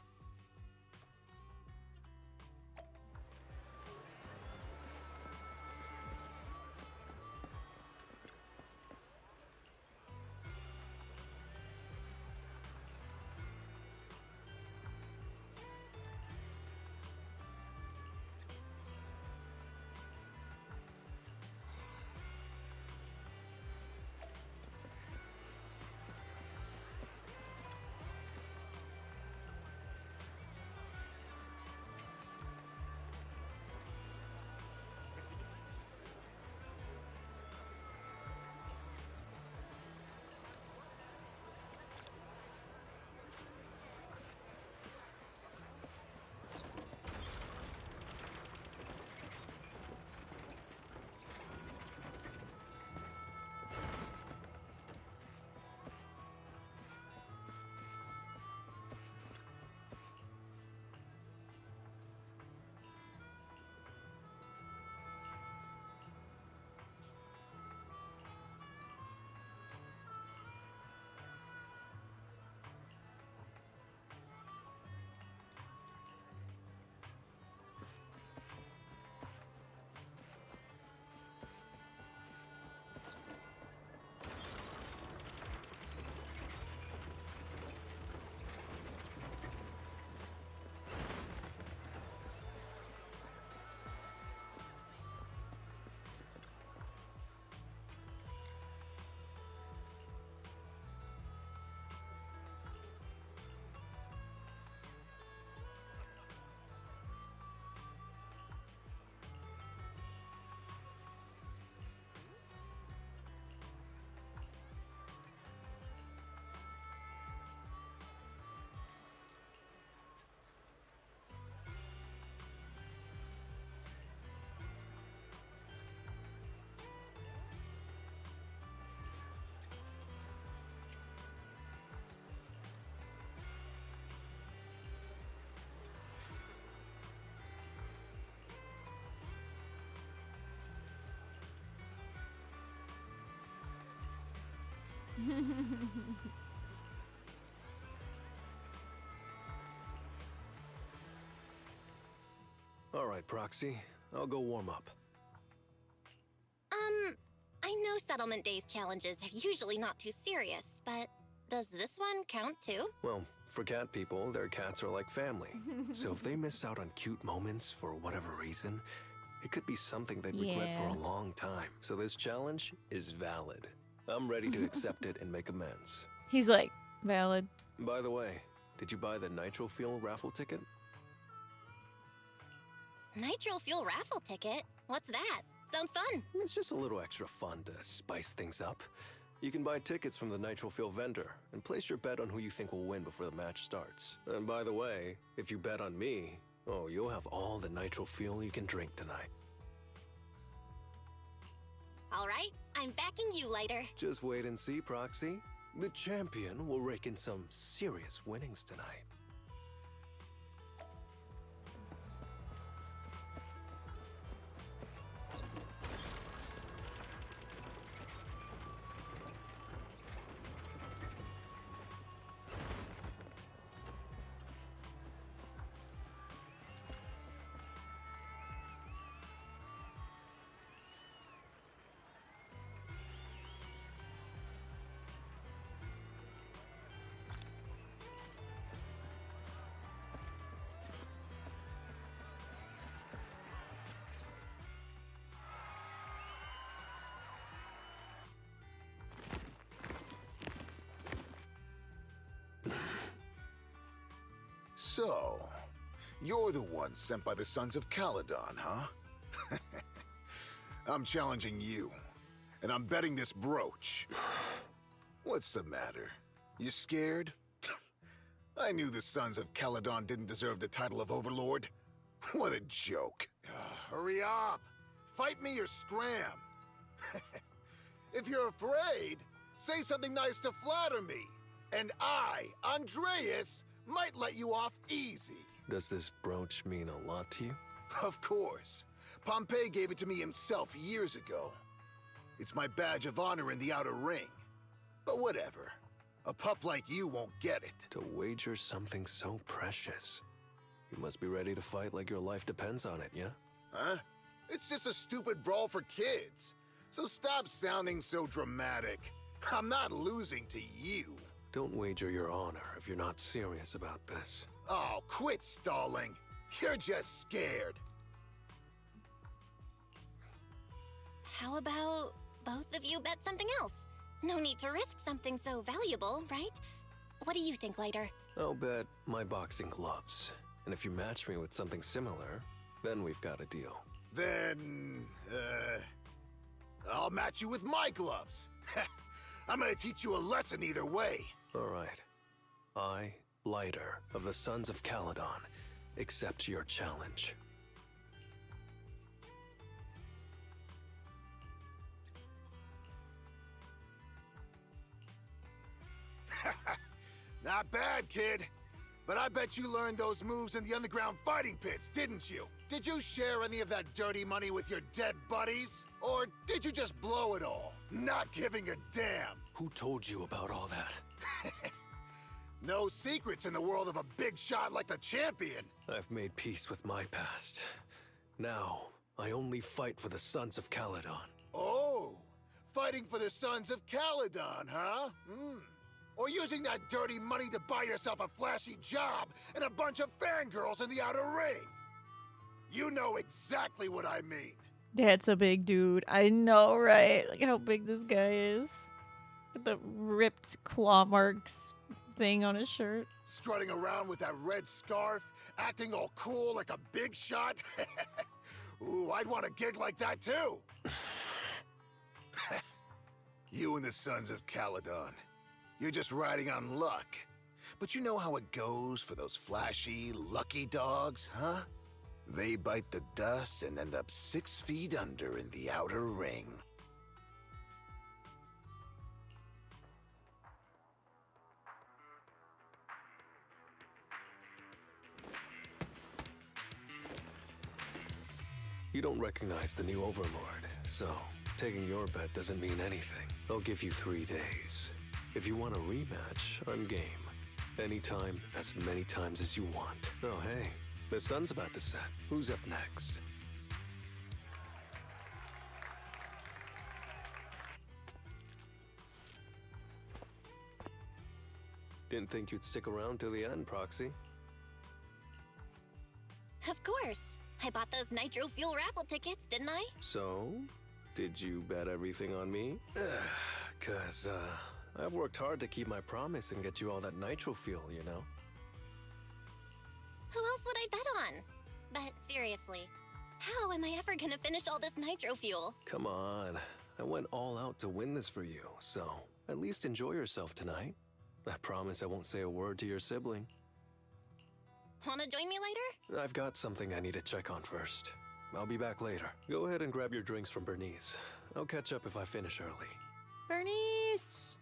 All right, Proxy. I'll go warm up. I know Settlement Days challenges are usually not too serious, but does this one count too? Well, for cat people, their cats are like family. So if they miss out on cute moments for whatever reason, it could be something they'd regret for Yeah. a long time. So this challenge is valid. I'm ready to accept it and make amends. He's like, valid. By the way, did you buy the Nitro Fuel raffle ticket? Nitro Fuel raffle ticket? What's that? Sounds fun. It's just a little extra fun to spice things up. You can buy tickets from the Nitro Fuel vendor and place your bet on who you think will win before the match starts. And by the way, if you bet on me, oh, you'll have all the Nitro Fuel you can drink tonight. All right, I'm backing you, Lighter. Just wait and see, Proxy. The champion will rake in some serious winnings tonight. So, you're the one sent by the Sons of Caledon, huh? I'm challenging you, and I'm betting this brooch. What's the matter? You scared? I knew the Sons of Caledon didn't deserve the title of Overlord. What a joke. Hurry up! Fight me or scram! If you're afraid, say something nice to flatter me, and I, Andreas, might let you off easy. Does this brooch mean a lot to you? Of course. Pompey gave it to me himself years ago. It's my badge of honor in the outer ring. But whatever. A pup like you won't get it. To wager something so precious. You must be ready to fight like your life depends on it, yeah? Huh? It's just a stupid brawl for kids. So stop sounding so dramatic. I'm not losing to you. Don't wager your honor if you're not serious about this. Oh, quit stalling. You're just scared. How about both of you bet something else? No need to risk something so valuable, right? What do you think, Lighter? I'll bet my boxing gloves. And if you match me with something similar, then we've got a deal. Then, I'll match you with my gloves. I'm gonna teach you a lesson either way. All right. I, Lighter, of the Sons of Caledon, accept your challenge. Not bad, kid. But I bet you learned those moves in the underground fighting pits, didn't you? Did you share any of that dirty money with your dead buddies? Or did you just blow it all, not giving a damn? Who told you about all that? No secrets in the world of a big shot like the champion. I've made peace with my past. Now, I only fight for the Sons of Caledon. Oh, fighting for the Sons of Caledon, huh? Or using that dirty money to buy yourself a flashy job and a bunch of fangirls in the outer ring. You know exactly what I mean. That's a big dude. I know, right? Look how big this guy is. With the ripped claw marks thing on his shirt. Strutting around with that red scarf, acting all cool like a big shot. Ooh, I'd want a gig like that too. You and the Sons of Caledon. You're just riding on luck. But you know how it goes for those flashy, lucky dogs, huh? They bite the dust and end up 6 feet under in the outer ring. You don't recognize the new Overlord, so taking your bet doesn't mean anything. I'll give you 3 days. If you want a rematch, I'm game. Anytime, as many times as you want. Oh, hey, the sun's about to set. Who's up next? Didn't think you'd stick around till the end, Proxy. Of course. I bought those nitro fuel raffle tickets, didn't I? So, did you bet everything on me? 'Cause, I've worked hard to keep my promise and get you all that nitro fuel, you know? Who else would I bet on? But seriously, how am I ever gonna finish all this nitro fuel? Come on. I went all out to win this for you, so at least enjoy yourself tonight. I promise I won't say a word to your sibling. Wanna join me later? I've got something I need to check on first. I'll be back later. Go ahead and grab your drinks from Bernice. I'll catch up if I finish early. Bernice!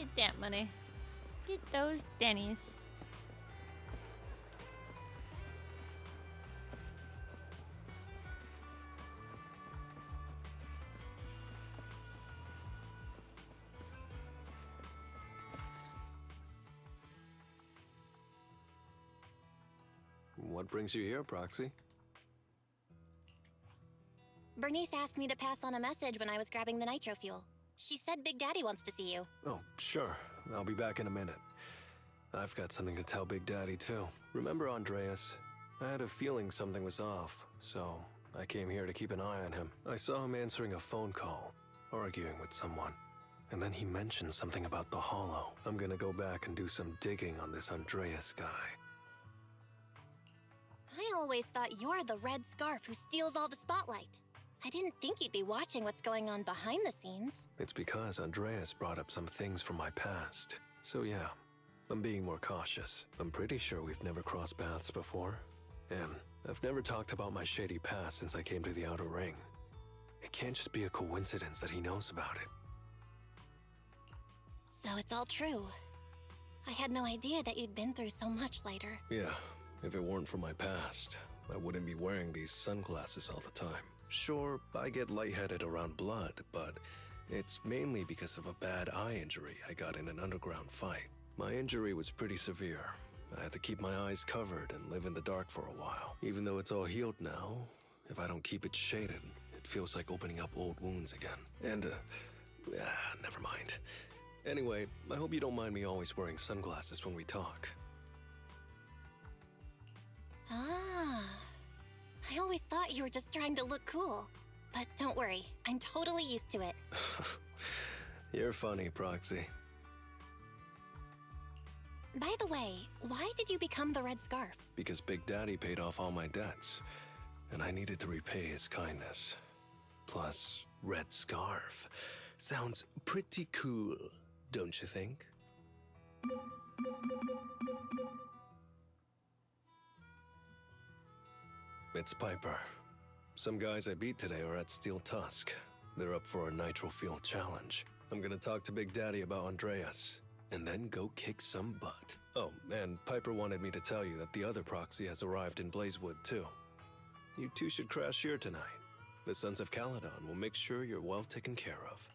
Get that money. Get those Denny's. What brings you here, Proxy? Bernice asked me to pass on a message when I was grabbing the nitro fuel. She said Big Daddy wants to see you. Oh, sure. I'll be back in a minute. I've got something to tell Big Daddy, too. Remember Andreas? I had a feeling something was off, so I came here to keep an eye on him. I saw him answering a phone call, arguing with someone. And then he mentioned something about the Hollow. I'm gonna go back and do some digging on this Andreas guy. I always thought you're the red scarf who steals all the spotlight. I didn't think you'd be watching what's going on behind the scenes. It's because Andreas brought up some things from my past. So yeah, I'm being more cautious. I'm pretty sure we've never crossed paths before. And I've never talked about my shady past since I came to the Outer Ring. It can't just be a coincidence that he knows about it. So it's all true. I had no idea that you'd been through so much later. Yeah, if it weren't for my past, I wouldn't be wearing these sunglasses all the time. Sure, I get lightheaded around blood, but it's mainly because of a bad eye injury I got in an underground fight. My injury was pretty severe. I had to keep my eyes covered and live in the dark for a while. Even though it's all healed now, if I don't keep it shaded, it feels like opening up old wounds again. And, never mind. Anyway, I hope you don't mind me always wearing sunglasses when we talk. Ah. I always thought you were just trying to look cool. But don't worry, I'm totally used to it. You're funny, Proxy. By the way, why did you become the Red Scarf? Because Big Daddy paid off all my debts, and I needed to repay his kindness. Plus, Red Scarf sounds pretty cool, don't you think? It's Piper. Some guys I beat today are at Steel Tusk. They're up for a nitro fuel challenge. I'm gonna talk to Big Daddy about Andreas, and then go kick some butt. Oh, and Piper wanted me to tell you that the other proxy has arrived in Blazewood, too. You two should crash here tonight. The Sons of Caledon will make sure you're well taken care of.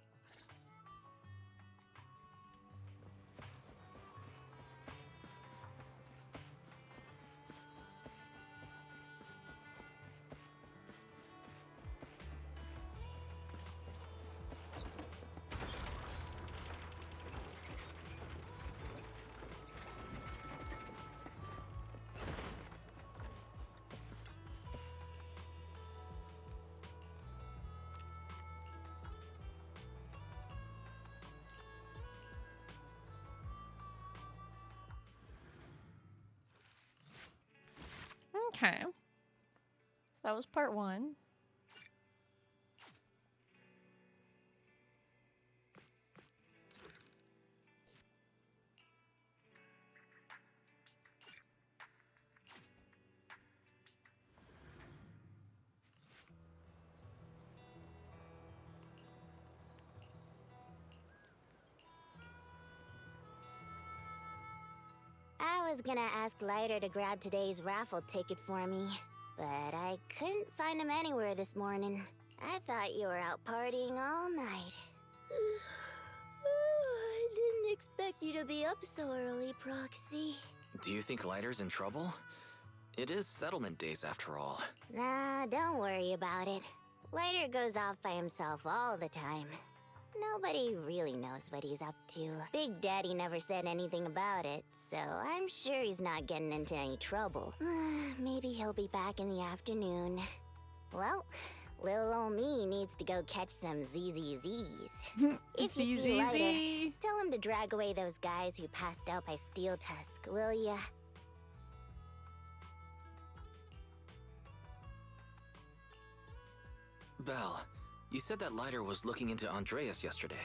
Okay. So that was part one. I was gonna ask Lighter to grab today's raffle ticket for me, but I couldn't find him anywhere this morning. I thought you were out partying all night. I didn't expect you to be up so early, Proxy. Do you think Lighter's in trouble? It is settlement days after all. Nah, don't worry about it. Lighter goes off by himself all the time. Nobody really knows what he's up to. Big Daddy never said anything about it, so I'm sure he's not getting into any trouble. Maybe he'll be back in the afternoon. Well, little ol' me needs to go catch some ZZZs. If you see Lighter, tell him to drag away those guys who passed out by Steel Tusk, will ya? Belle, you said that Lighter was looking into Andreas yesterday,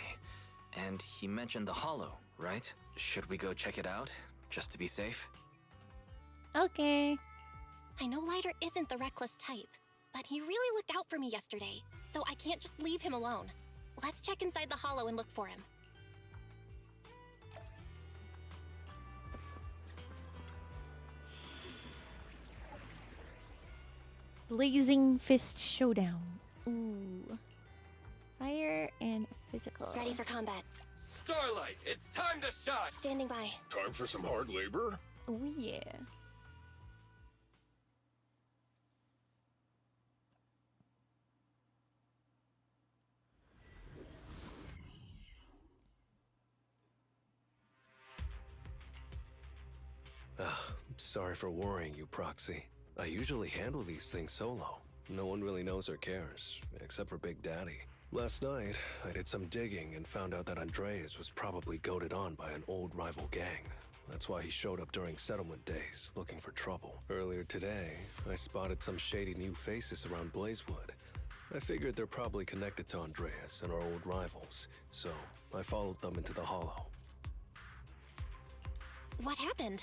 and he mentioned the Hollow, right? Should we go check it out, just to be safe? Okay. I know Lighter isn't the reckless type, but he really looked out for me yesterday, so I can't just leave him alone. Let's check inside the Hollow and look for him. Blazing Fist Showdown. Ooh. Fire and physical. Ready for combat. Starlight, it's time to shine! Standing by. Time for some hard labor? Oh yeah. Sorry for worrying you, Proxy. I usually handle these things solo. No one really knows or cares, except for Big Daddy. Last night, I did some digging and found out that Andreas was probably goaded on by an old rival gang. That's why he showed up during settlement days, looking for trouble. Earlier today, I spotted some shady new faces around Blazewood. I figured they're probably connected to Andreas and our old rivals, so I followed them into the Hollow. What happened?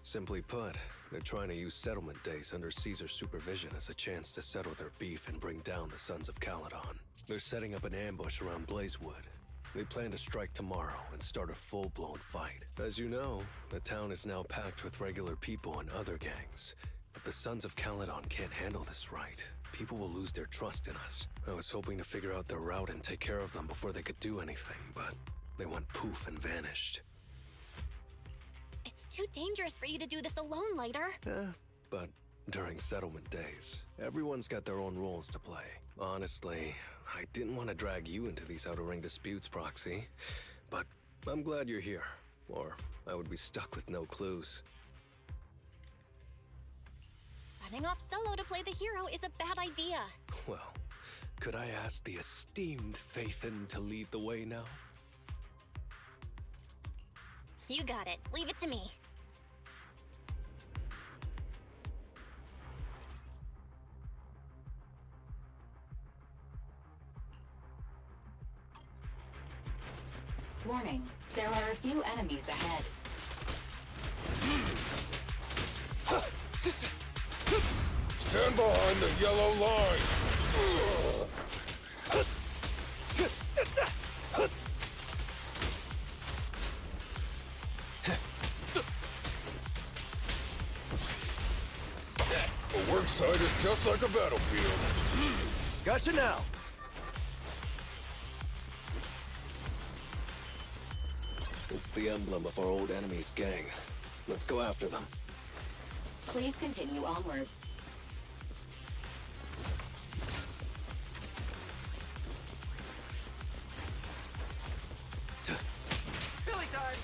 Simply put, they're trying to use settlement days under Caesar's supervision as a chance to settle their beef and bring down the Sons of Caledon. They're setting up an ambush around Blazewood. They plan to strike tomorrow and start a full-blown fight. As you know, the town is now packed with regular people and other gangs. If the Sons of Caledon can't handle this right, people will lose their trust in us. I was hoping to figure out their route and take care of them before they could do anything, but they went poof and vanished. It's too dangerous for you to do this alone, Lighter. But during settlement days, everyone's got their own roles to play. Honestly, I didn't want to drag you into these outer ring disputes, Proxy. But I'm glad you're here, or I would be stuck with no clues. Running off solo to play the hero is a bad idea. Well, could I ask the esteemed Phaethon to lead the way now? You got it. Leave it to me. Warning, there are a few enemies ahead. Stand behind the yellow line! A work site is just like a battlefield. Gotcha now! It's the emblem of our old enemy's gang. Let's go after them. Please continue onwards. Billy time!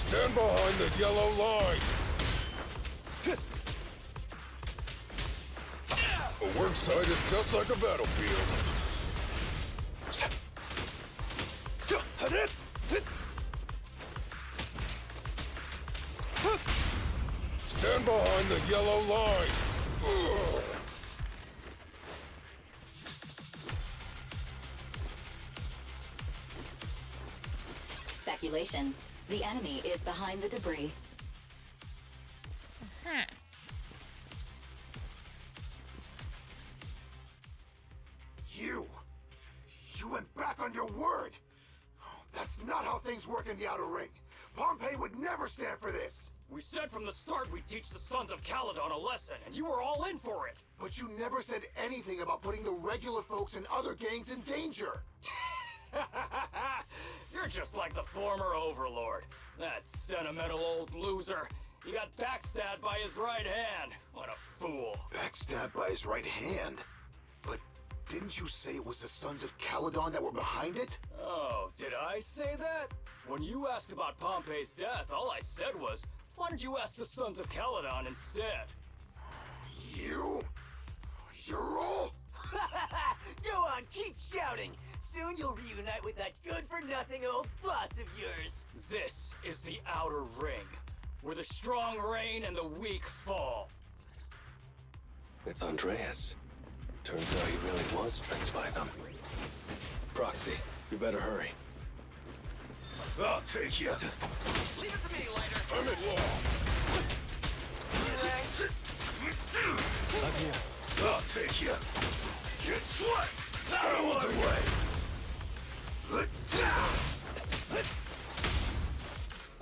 Stand behind the yellow line! A work site is just like a battlefield. Stand behind the yellow line! Speculation. The enemy is behind the debris. Huh. You went back on your word! That's not how things work in the Outer Ring. Pompeii would never stand for this! We said from the start we'd teach the Sons of Caledon a lesson, and you were all in for it! But you never said anything about putting the regular folks and other gangs in danger! You're just like the former Overlord. That sentimental old loser. He got backstabbed by his right hand. What a fool. Backstabbed by his right hand? But didn't you say it was the Sons of Caledon that were behind it? Oh, did I say that? When you asked about Pompeii's death, all I said was, why don't you ask the Sons of Caledon instead? You? You're all? Go on, keep shouting! Soon you'll reunite with that good-for-nothing old boss of yours! This is the Outer Ring, where the strong reign and the weak fall. It's Andreas. Turns out he really was tricked by them. Proxy, you better hurry. I'll take you. Leave it to me, Lighter. I'm at law. I'm here. I'll take you. Get sweat. Out of the way. What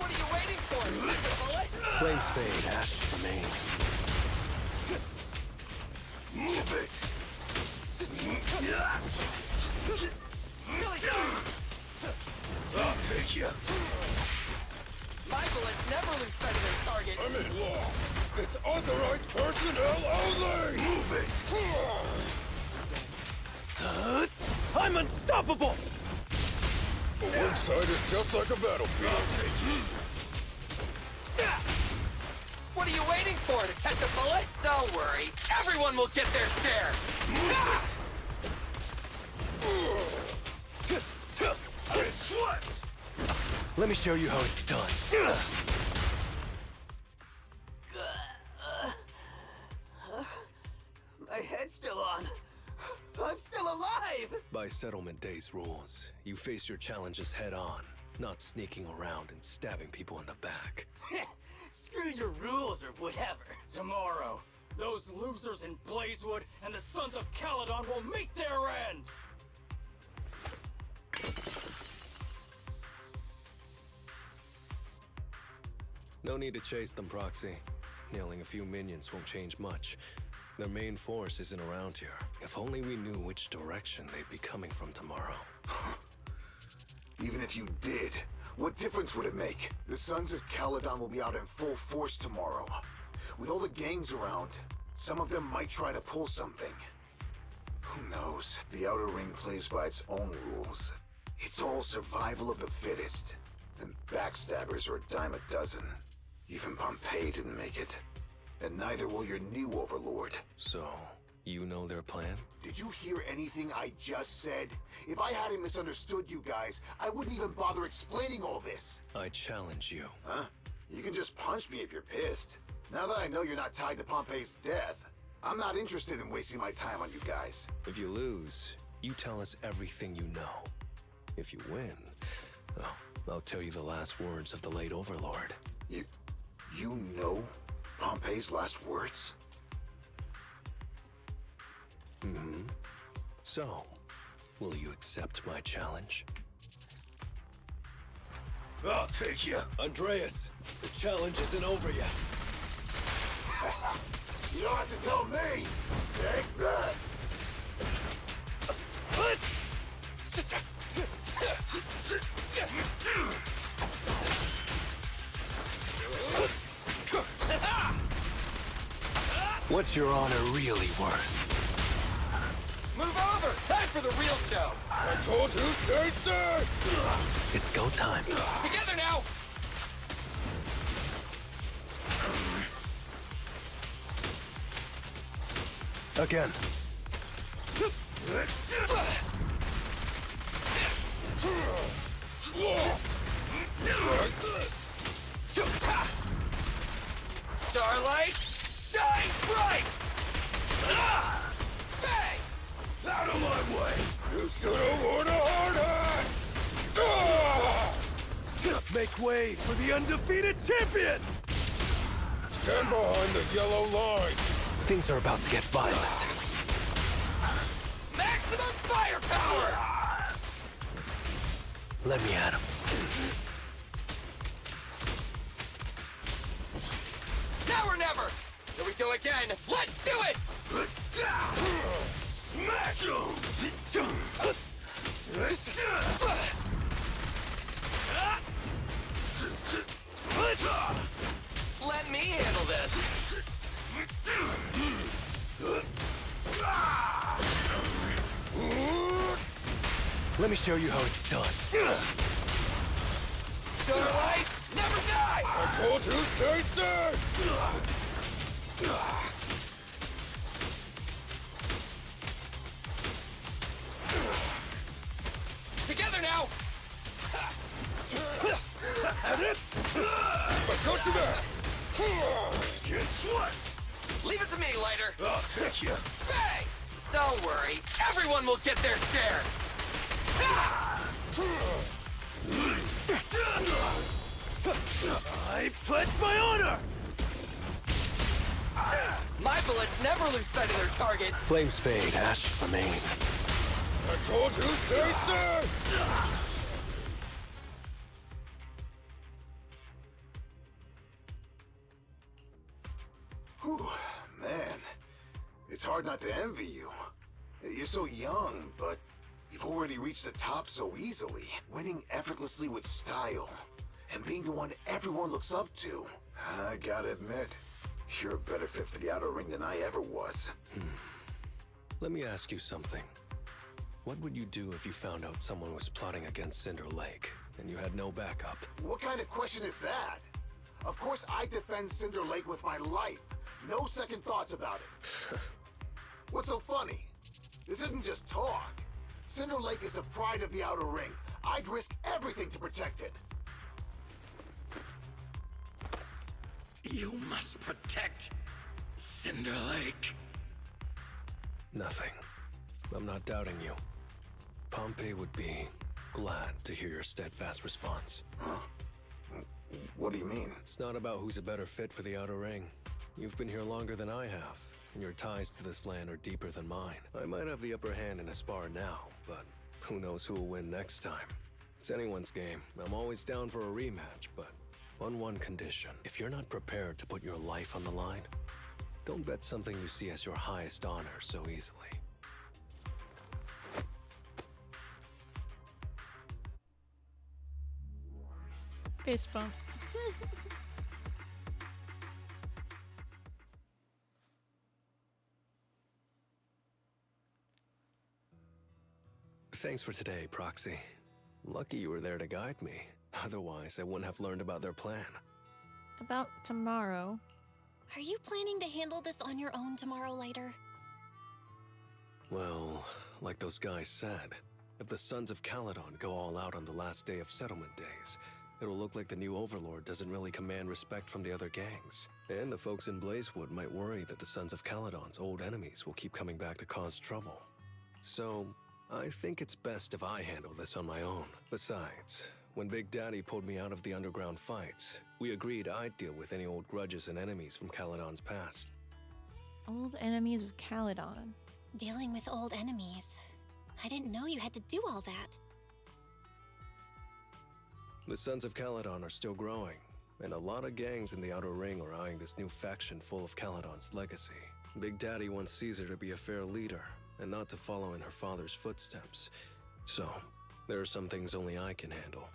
are you waiting for? Bullet? Flames fade, ashes remain. you! My bullets never lose sight of their target. I'm in law. It's authorized personnel only! Move it! I'm unstoppable! The work site is just like a battlefield. I'll take you. What are you waiting for? To catch a bullet? Don't worry. Everyone will get their share. It's what? Let me show you how it's done. My head's still on. I'm still alive! By Settlement Day's rules, you face your challenges head on, not sneaking around and stabbing people in the back. Screw your rules or whatever. Tomorrow, those losers in Blazewood and the Sons of Caledon will meet their end! No need to chase them, Proxy. Nailing a few minions won't change much. Their main force isn't around here. If only we knew which direction they'd be coming from tomorrow. Even if you did, what difference would it make? The Sons of Caledon will be out in full force tomorrow. With all the gangs around, some of them might try to pull something. Who knows? The Outer Ring plays by its own rules. It's all survival of the fittest. And backstabbers are a dime a dozen. Even Pompeii didn't make it. And neither will your new overlord. So, you know their plan? Did you hear anything I just said? If I hadn't misunderstood you guys, I wouldn't even bother explaining all this. I challenge you. Huh? You can just punch me if you're pissed. Now that I know you're not tied to Pompeii's death, I'm not interested in wasting my time on you guys. If you lose, you tell us everything you know. If you win, oh, I'll tell you the last words of the late overlord. You know Pompeii's last words? Mm-hmm. So, will you accept my challenge? I'll take you. Andreas, the challenge isn't over yet. You don't have to tell me! Take that! What? What's your honor really worth? Move over! Time for the real show! I told you, stay safe! It's go time. Together now! Again. Like this. Starlight, shine bright! Bang! Out of my way! You should have worn a hard hat! Make way for the undefeated champion! Stand behind the yellow line! Things are about to get violent. Maximum firepower! Let me at him. Now or never! Here we go again! Let's do it! Smash him! Let me handle this! Let me show you how it's done. Starlight, never die! I told you, stay safe! Together now! I got you there! Guess what? Leave it to me, Lighter! I'll take you! Bang! Don't worry, everyone will get their share! I pledge my honor! My bullets never lose sight of their target! Flames fade, ashes remain. I told you, stay safe! Whew, man. It's hard not to envy you. You're so young, but You've already reached the top so easily, winning effortlessly with style, and being the one everyone looks up to. I gotta admit, you're a better fit for the outer ring than I ever was. Let me ask you something. What would you do if you found out someone was plotting against Cinder Lake, and you had no backup? What kind of question is that? Of course I defend Cinder Lake with my life. No second thoughts about it. What's so funny? This isn't just talk. Cinder Lake is the pride of the Outer Ring. I'd risk everything to protect it. You must protect Cinder Lake. Nothing. I'm not doubting you. Pompey would be glad to hear your steadfast response. Huh? What do you mean? It's not about who's a better fit for the Outer Ring. You've been here longer than I have, and your ties to this land are deeper than mine. I might have the upper hand in a spar now, but who knows who will win next time. It's anyone's game. I'm always down for a rematch, but on one condition. If you're not prepared to put your life on the line, don't bet something you see as your highest honor so easily. Fist bump. Thanks for today, Proxy. Lucky you were there to guide me. Otherwise, I wouldn't have learned about their plan. About tomorrow. Are you planning to handle this on your own tomorrow, Lighter? Well, like those guys said, if the Sons of Caledon go all out on the last day of settlement days, it'll look like the new Overlord doesn't really command respect from the other gangs. And the folks in Blazewood might worry that the Sons of Caledon's old enemies will keep coming back to cause trouble. So, I think it's best if I handle this on my own. Besides, when Big Daddy pulled me out of the underground fights, we agreed I'd deal with any old grudges and enemies from Caledon's past. Old enemies of Caledon. Dealing with old enemies. I didn't know you had to do all that. The Sons of Caledon are still growing, and a lot of gangs in the Outer Ring are eyeing this new faction full of Caledon's legacy. Big Daddy wants Caesar to be a fair leader, and not to follow in her father's footsteps. So, there are some things only I can handle.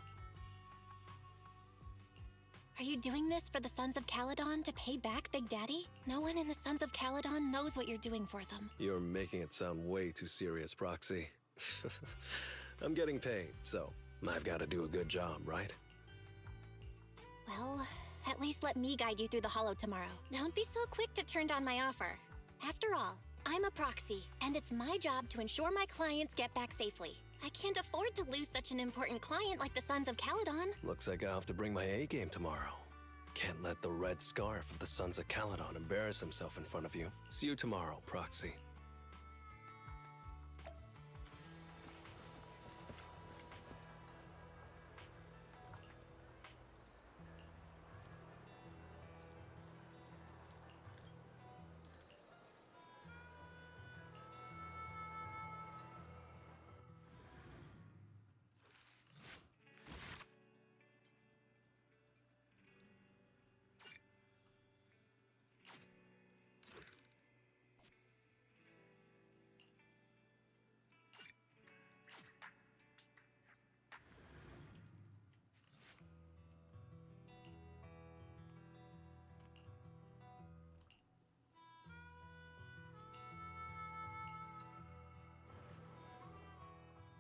Are you doing this for the Sons of Caledon to pay back Big Daddy? No one in the Sons of Caledon knows what you're doing for them. You're making it sound way too serious, Proxy. I'm getting paid, so I've got to do a good job, right? Well, at least let me guide you through the Hollow tomorrow. Don't be so quick to turn down my offer. After all, I'm a proxy, and it's my job to ensure my clients get back safely. I can't afford to lose such an important client like the Sons of Caledon. Looks like I'll have to bring my A-game tomorrow. Can't let the red scarf of the Sons of Caledon embarrass himself in front of you. See you tomorrow, Proxy.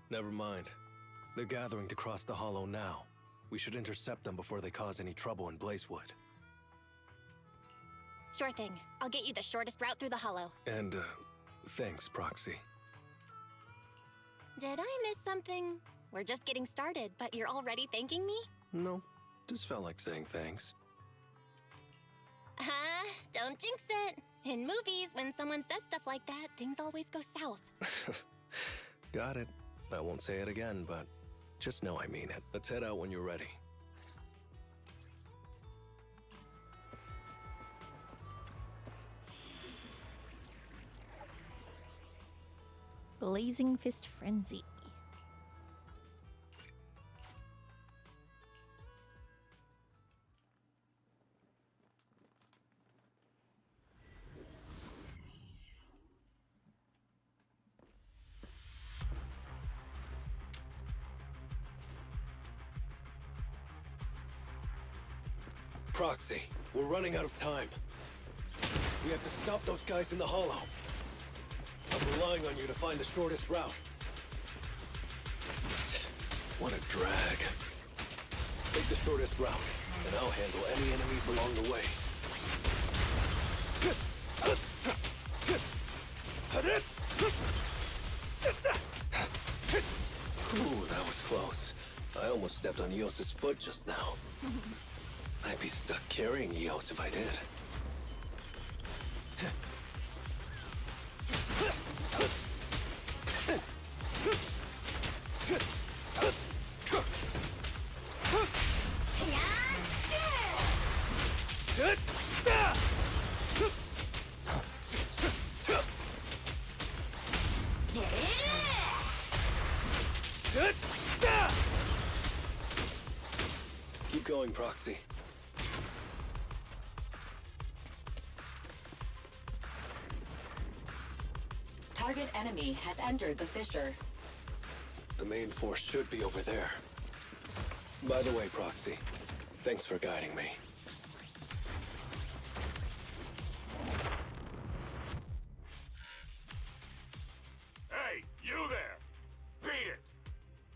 Never mind. They're gathering to cross the Hollow now. We should intercept them before they cause any trouble in Blazewood. Sure thing. I'll get you the shortest route through the Hollow. And, thanks, Proxy. Did I miss something? We're just getting started, but you're already thanking me? No, just felt like saying thanks. Don't jinx it. In movies, when someone says stuff like that, things always go south. Got it. I won't say it again, but just know I mean it. Let's head out when you're ready. Blazing Fist Frenzy. Proxy, we're running out of time. We have to stop those guys in the hollow. I'm relying on you to find the shortest route. What a drag. Take the shortest route, and I'll handle any enemies along the way. Ooh, that was close. I almost stepped on Eos's foot just now. I'd be stuck carrying Eos if I did. Keep going, Proxy. Target enemy has entered the fissure. The main force should be over there. By the way, Proxy, thanks for guiding me. Hey, you there! Beat it!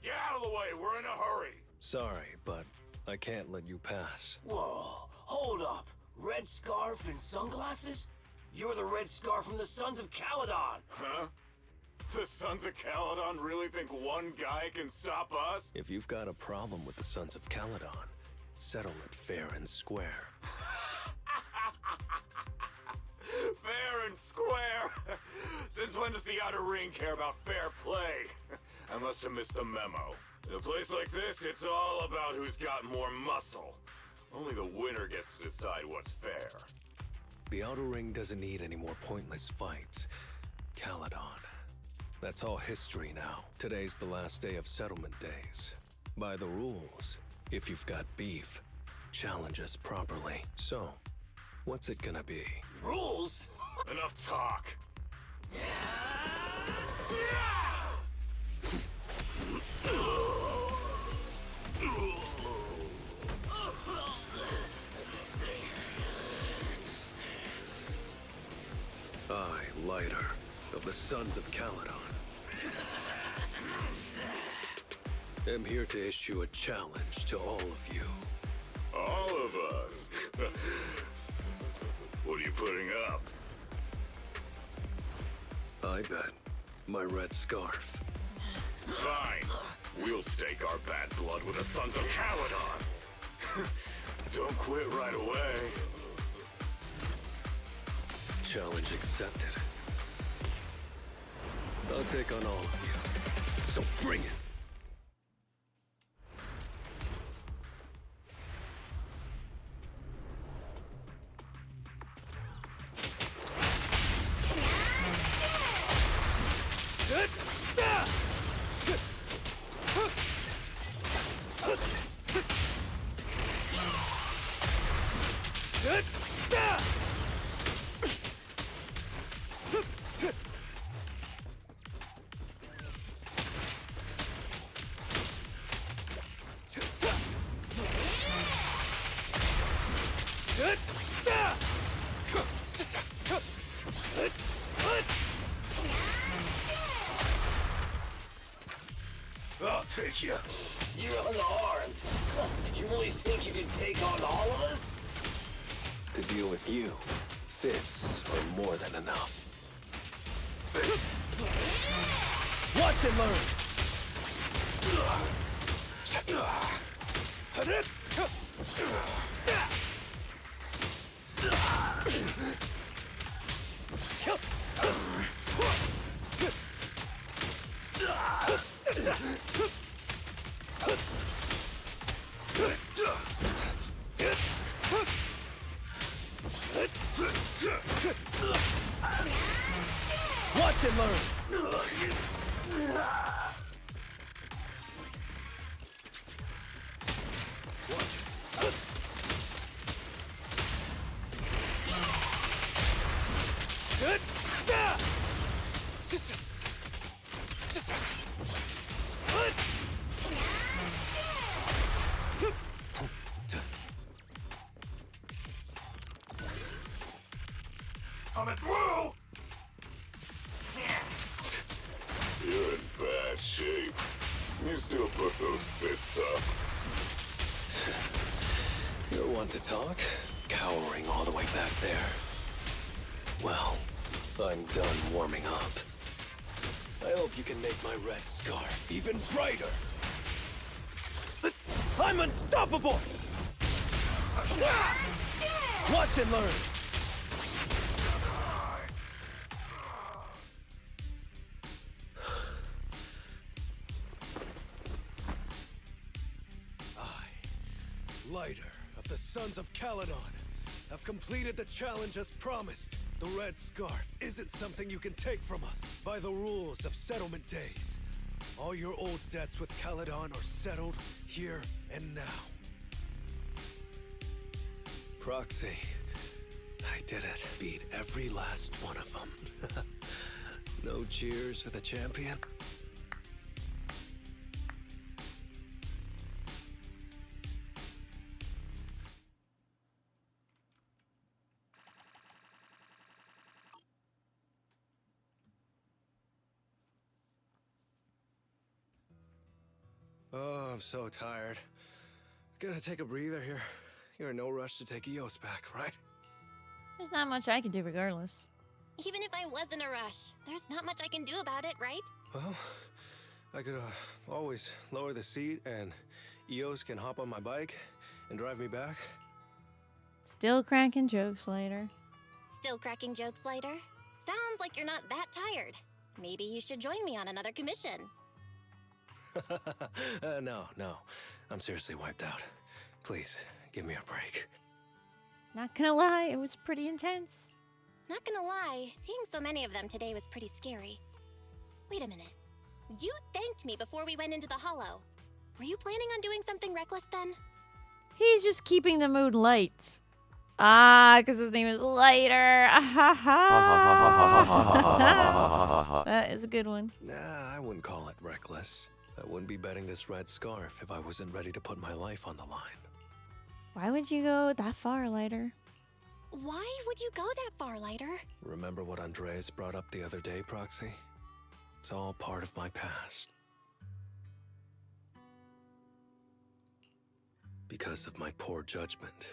Get out of the way, we're in a hurry! Sorry, but I can't let you pass. Whoa, hold up. Red scarf and sunglasses? You're the Red Scarf from the Sons of Caledon! Huh? The Sons of Caledon really think one guy can stop us? If you've got a problem with the Sons of Caledon, settle it fair and square. Fair and square! Since when does the Outer Ring care about fair play? I must have missed the memo. In a place like this, it's all about who's got more muscle. Only the winner gets to decide what's fair. The Outer Ring doesn't need any more pointless fights. Caledon. That's all history now. Today's the last day of settlement days. By the rules, if you've got beef, challenge us properly. So, what's it gonna be? Rules? Enough talk. I, Lighter, of the Sons of Caledon, am here to issue a challenge to all of you. All of us? What are you putting up? I bet my red scarf. Fine. We'll stake our bad blood with the Sons of Caledon. Don't quit right away. Challenge accepted. I'll take on all of you. So bring it! I'll take you. You're unarmed. You really think you can take on all of us? To deal with you, fists are more than enough. Watch and learn! Watch and learn! want to talk? Cowering all the way back there. Well, I'm done warming up. I hope you can make my red scarf even brighter. I'm unstoppable! Watch and learn! Lighter of the Sons of Caledon, have completed the challenge as promised. The red scarf isn't something you can take from us by the rules of settlement days. All your old debts with Caledon are settled here and now. Proxy, I did it. Beat every last one of them. No cheers for the champion? Oh, I'm so tired. Gonna take a breather here. You're in no rush to take Eos back, right? There's not much I can do regardless. Even if I was in a rush, there's not much I can do about it, right? Well, I could always lower the seat and Eos can hop on my bike and drive me back. Still cracking jokes later. Still cracking jokes later? Sounds like you're not that tired. Maybe you should join me on another commission. No. I'm seriously wiped out. Please, give me a break. Not gonna lie, it was pretty intense. Not gonna lie, seeing so many of them today was pretty scary. Wait a minute. You thanked me before we went into the hollow. Were you planning on doing something reckless then? He's just keeping the mood light. Ah, because his name is Lighter. That is a good one. Nah, I wouldn't call it reckless. I wouldn't be betting this red scarf if I wasn't ready to put my life on the line. Why would you go that far, Lighter? Why would you go that far, Lighter? Remember what Andreas brought up the other day, Proxy? It's all part of my past. Because of my poor judgment,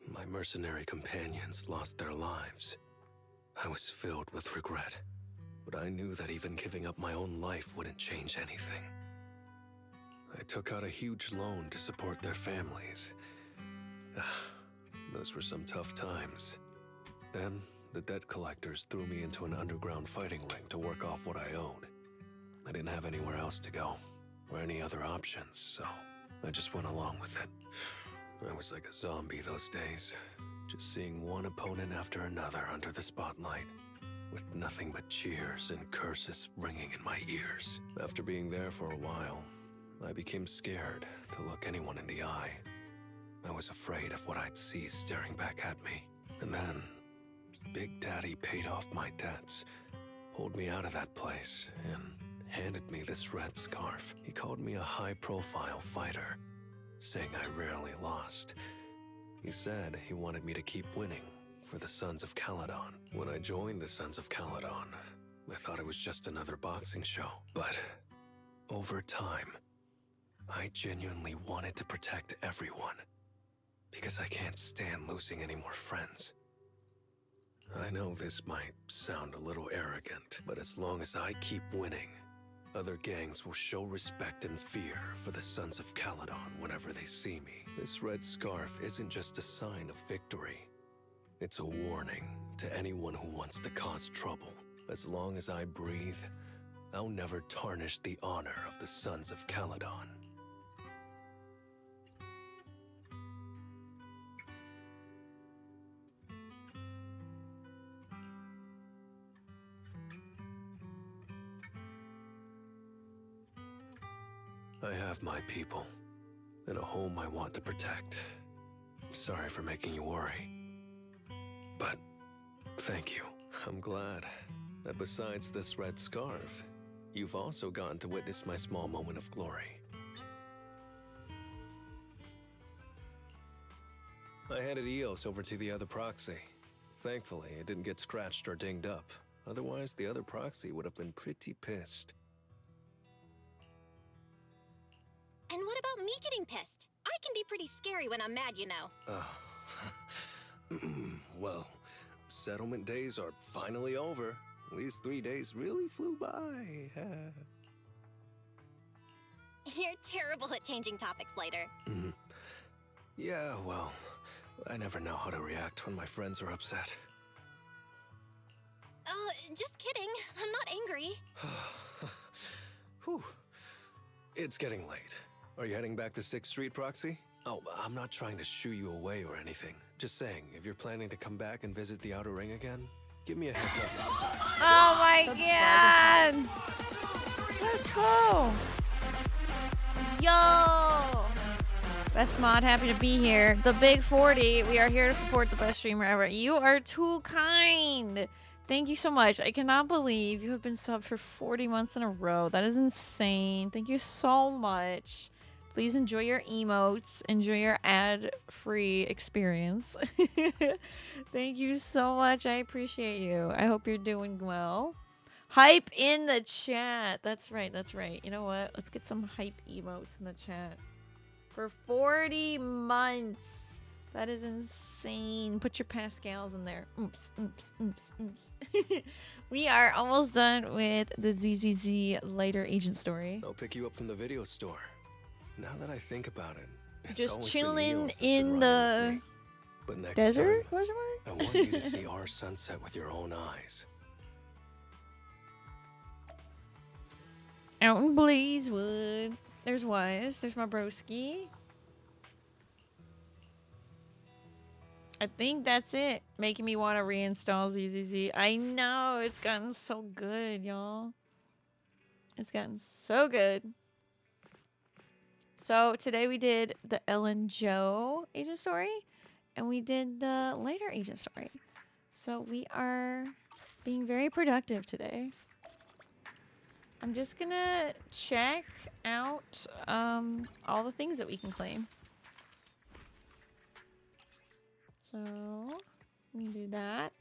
my mercenary companions lost their lives. I was filled with regret, but I knew that even giving up my own life wouldn't change anything. I took out a huge loan to support their families. Those were some tough times. Then, the debt collectors threw me into an underground fighting ring to work off what I owed. I didn't have anywhere else to go, or any other options, so I just went along with it. I was like a zombie those days, just seeing one opponent after another under the spotlight, with nothing but cheers and curses ringing in my ears. After being there for a while, I became scared to look anyone in the eye. I was afraid of what I'd see staring back at me. And then, Big Daddy paid off my debts, pulled me out of that place, and handed me this red scarf. He called me a high-profile fighter, saying I rarely lost. He said he wanted me to keep winning for the Sons of Caledon. When I joined the Sons of Caledon, I thought it was just another boxing show. But over time, I genuinely wanted to protect everyone, because I can't stand losing any more friends. I know this might sound a little arrogant, but as long as I keep winning, other gangs will show respect and fear for the Sons of Caledon whenever they see me. This red scarf isn't just a sign of victory. It's a warning to anyone who wants to cause trouble. As long as I breathe, I'll never tarnish the honor of the Sons of Caledon. I have my people, and a home I want to protect. Sorry for making you worry, but thank you. I'm glad that besides this red scarf, you've also gotten to witness my small moment of glory. I handed Eos over to the other proxy. Thankfully, it didn't get scratched or dinged up. Otherwise, the other proxy would have been pretty pissed. And what about me getting pissed? I can be pretty scary when I'm mad, you know. Well, settlement days are finally over. These 3 days really flew by. You're terrible at changing topics later. Yeah, well, I never know how to react when my friends are upset. Just kidding. I'm not angry. Whew. It's getting late. Are you heading back to 6th Street, Proxy? Oh, I'm not trying to shoo you away or anything. Just saying, if you're planning to come back and visit the Outer Ring again, give me a heads up next time. Oh my god! Let's go! Yo! Best mod, happy to be here. The Big 40, we are here to support the best streamer ever. You are too kind! Thank you so much. I cannot believe you have been subbed for 40 months in a row. That is insane. Thank you so much. Please enjoy your emotes. Enjoy your ad-free experience. Thank you so much. I appreciate you. I hope you're doing well. Hype in the chat. That's right. That's right. You know what? Let's get some hype emotes in the chat. For 40 months. That is insane. Put your Pascals in there. Oops, oops, oops, oops. We are almost done with the ZZZ lighter agent story. I'll pick you up from the video store. Now that I think about it, it's just always chilling been Eos that's in been the riding with me. But next desert? time, I want you to see our sunset with your own eyes. Out in Blazewood. There's Wise. There's my broski. I think that's it. Making me want to reinstall ZZZ. I know. It's gotten so good, y'all. It's gotten so good. So today we did the Ellen Joe agent story. And we did the later agent story. So we are being very productive today. I'm just going to check out all the things that we can claim. So, we can do that.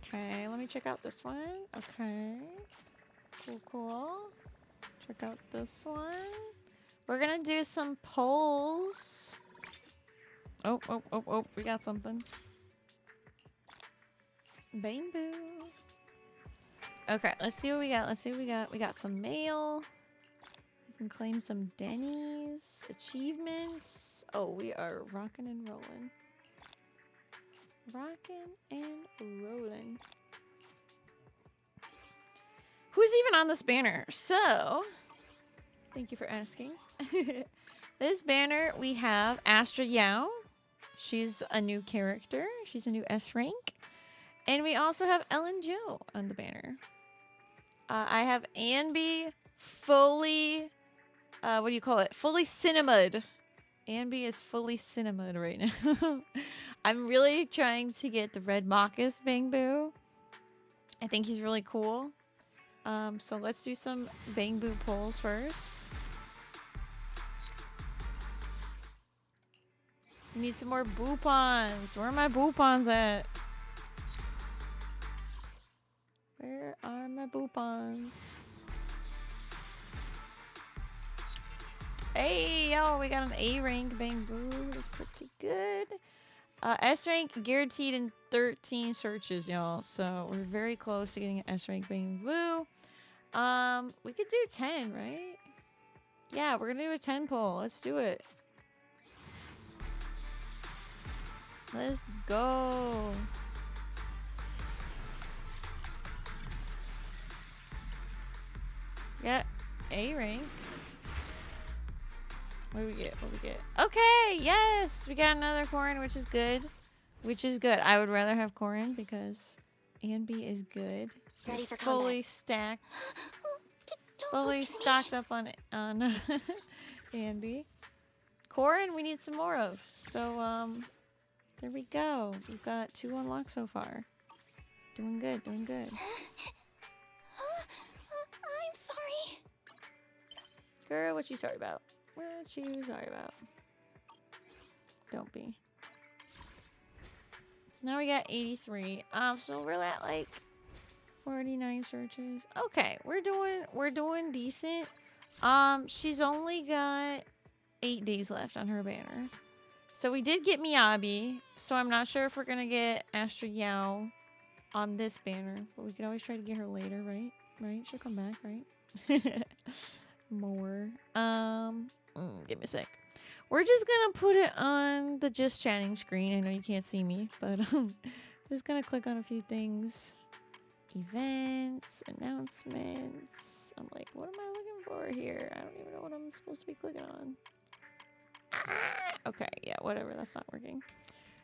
Okay, let me check out this one. Okay. Cool, cool. Check out this one. We're gonna do some polls. Oh, we got something. Bang boo. Okay, let's see what we got. Let's see what we got. We got some mail. We can claim some Denny's achievements. Oh, we are rocking and rolling. Rocking and rolling. Who's even on this banner? So, thank you for asking. This banner, we have Astra Yao. She's a new character. She's a new S rank. And we also have Ellen Joe on the banner. I have Anby fully, what do you call it? Fully cinema'd. Anby is fully cinema'd right now. I'm really trying to get the Red Mockus Bang Boo. I think he's really cool. So let's do some Bang Boo polls first. We need some more Boopons. Where are my Boopons at? Where are my Boopons? Hey, yo, we got an A rank Bang Boo. That's pretty good. S rank guaranteed in 13 searches, y'all. So we're very close to getting an S rank Bang Boo. We could do 10, right? Yeah, we're gonna do a 10 poll. Let's do it. Let's go. Yeah, A rank. What do we get? What do we get? Okay, yes! We got another Corrin, which is good. Which is good. I would rather have Corrin because Anby is good. Ready for fully stacked. Fully stocked up on Anby. Corrin, we need some more of. So, there we go. We've got 2 unlocked so far. Doing good, doing good. I'm sorry. Girl, what you sorry about? What you sorry about? Don't be. So now we got 83. So we're at like 49 searches. Okay, we're doing decent. She's only got 8 days left on her banner. So we did get Miyabi, so I'm not sure if we're gonna get Astra Yao on this banner, but we could always try to get her later, right? Right? She'll come back, right? More. Give me a sec. We're just gonna put it on the just chatting screen. I know you can't see me, but just gonna click on a few things. Events, announcements. I'm like, what am I looking for here? I don't even know what I'm supposed to be clicking on. Okay, yeah, whatever. That's not working.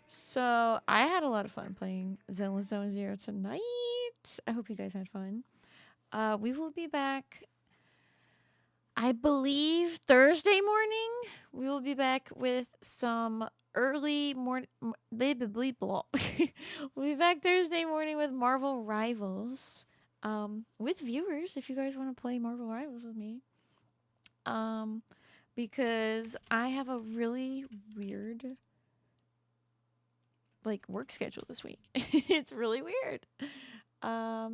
So I had a lot of fun playing Zenless Zone Zero tonight. I hope you guys had fun. We will be back, I believe, Thursday morning. We will be back with some early morning. We'll be back Thursday morning with Marvel Rivals. With viewers, if you guys want to play Marvel Rivals with me. Because I have a really weird work schedule this week. It's really weird. So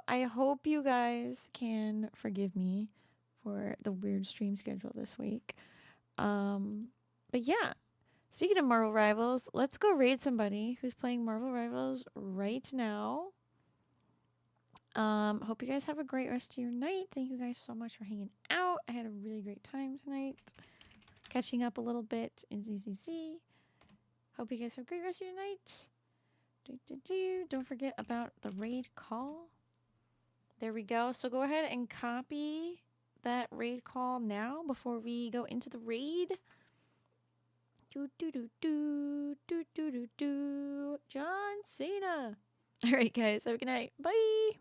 I hope you guys can forgive me for the weird stream schedule this week. But yeah, speaking of Marvel Rivals, let's go raid somebody who's playing Marvel Rivals right now. Hope you guys have a great rest of your night. Thank you guys so much for hanging out. I had a really great time tonight. Catching up a little bit in ZZZ. Hope you guys have a great rest of your night. Don't forget about the raid call. There we go. So go ahead and copy that raid call now before we go into the raid. John Cena. All right, guys. Have a good night. Bye.